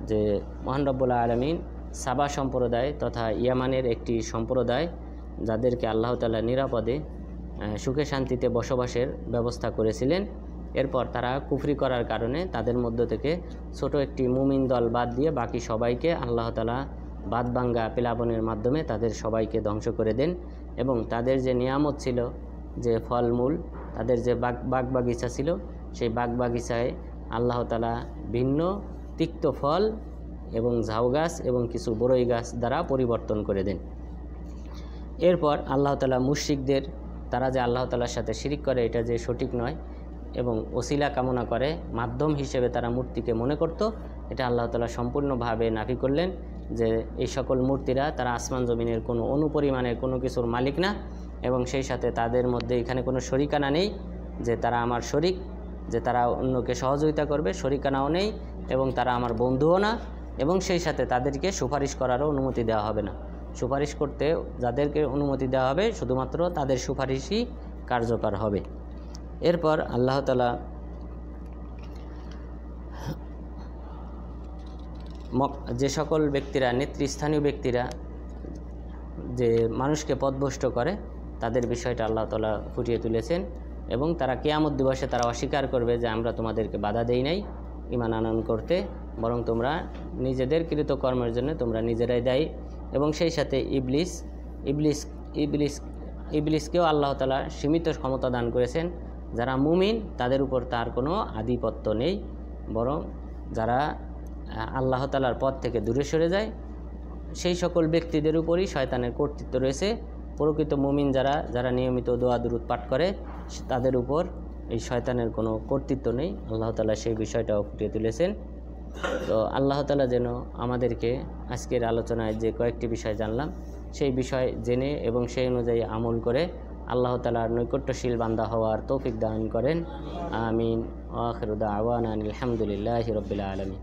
যে মহান রব্বুল আলামিন সাবা সম্প্রদায় তথা ইয়ামানের একটি সম্প্রদায় যাদেরকে আল্লাহ তাআলা নিরাপদে সুখে শান্তিতে বসবাসের ব্যবস্থা করেছিলেন। এরপর তারা কুফরি করার কারণে তাদের মধ্য থেকে ছোট একটি মুমিন দল বাদ দিয়ে বাকি সবাইকে আল্লাহ তাআলা বাদবাঙ্গা প্লাবনের মাধ্যমে তাদের সবাইকে ধ্বংস করে দেন, এবং তাদের যে নিয়ামত ছিল, যে ফলমূল, তাদের যে বাগবাগিচা ছিল, সেই বাগবাগিচায় আল্লাহ তাআলা ভিন্ন তিক্ত ফল এবং ঝাউ গাছ এবং কিছু বরই গাছ দ্বারা পরিবর্তন করে দেন। এরপর আল্লাহ তাআলা মুশরিকদের, তারা যে আল্লাহ তাআলার সাথে শিরিক করে এটা যে সঠিক নয় এবং ওসিলা কামনা করে, মাধ্যম হিসেবে তারা মূর্তিকে মনে করত, এটা আল্লাহ তাআলা সম্পূর্ণভাবে নাফি করলেন যে এই সকল মূর্তিরা তারা আসমান জমিনের কোনো অনুপরিমাণের কোনো কিছুর মালিক না, এবং সেই সাথে তাদের মধ্যে এখানে কোনো শরিকানা নেই যে তারা আমার শরিক, যে তারা অন্যকে সহযোগিতা করবে, শরিকানাও নেই, এবং তারা আমার বন্ধুও না, এবং সেই সাথে তাদেরকে সুপারিশ করারও অনুমতি দেওয়া হবে না। সুপারিশ করতে যাদেরকে অনুমতি দেওয়া হবে শুধুমাত্র তাদের সুপারিশই কার্যকর হবে। এরপর আল্লাহ তাআলা যে সকল ব্যক্তিরা, নেতৃস্থানীয় ব্যক্তিরা যে মানুষকে পথভ্রষ্ট করে তাদের বিষয়টা আল্লাহ তাআলা ফুটিয়ে তুলেছেন, এবং তারা কিয়ামত দিবসে তারা অস্বীকার করবে যে আমরা তোমাদেরকে বাধা দেই নাই ঈমান আনয়ন করতে, বরং তোমরা নিজেদের কৃতকর্মের জন্য তোমরা নিজেরাই দায়ী। এবং সেই সাথে ইবলিসকেও আল্লাহ তাআলা সীমিত ক্ষমতা দান করেছেন। যারা মুমিন তাদের উপর তার কোনো আধিপত্য নেই, বরং যারা আল্লাহ তাআলার পথ থেকে দূরে সরে যায় সেই সকল ব্যক্তিদের উপরই শয়তানের কর্তৃত্ব রয়েছে। প্রকৃত মুমিন যারা নিয়মিত দোয়া দুরূদ পাঠ করে তাদের উপর এই শয়তানের কোনো কর্তৃত্ব নেই। আল্লাহ তাআলা সেই বিষয়টাও ফুটিয়ে তুলেছেন। তো আল্লাহ তাআলা যেন আমাদেরকে আজকের আলোচনায় যে কয়েকটি বিষয় জানলাম সেই বিষয় জেনে এবং সেই অনুযায়ী আমল করে আল্লাহ তাআলার নৈকট্যশীল বান্দা হওয়ার তৌফিক দান করেন। আমিন। ওয়া আখিরু দাওয়ানা আলহামদুলিল্লাহি রাব্বিল আলামিন।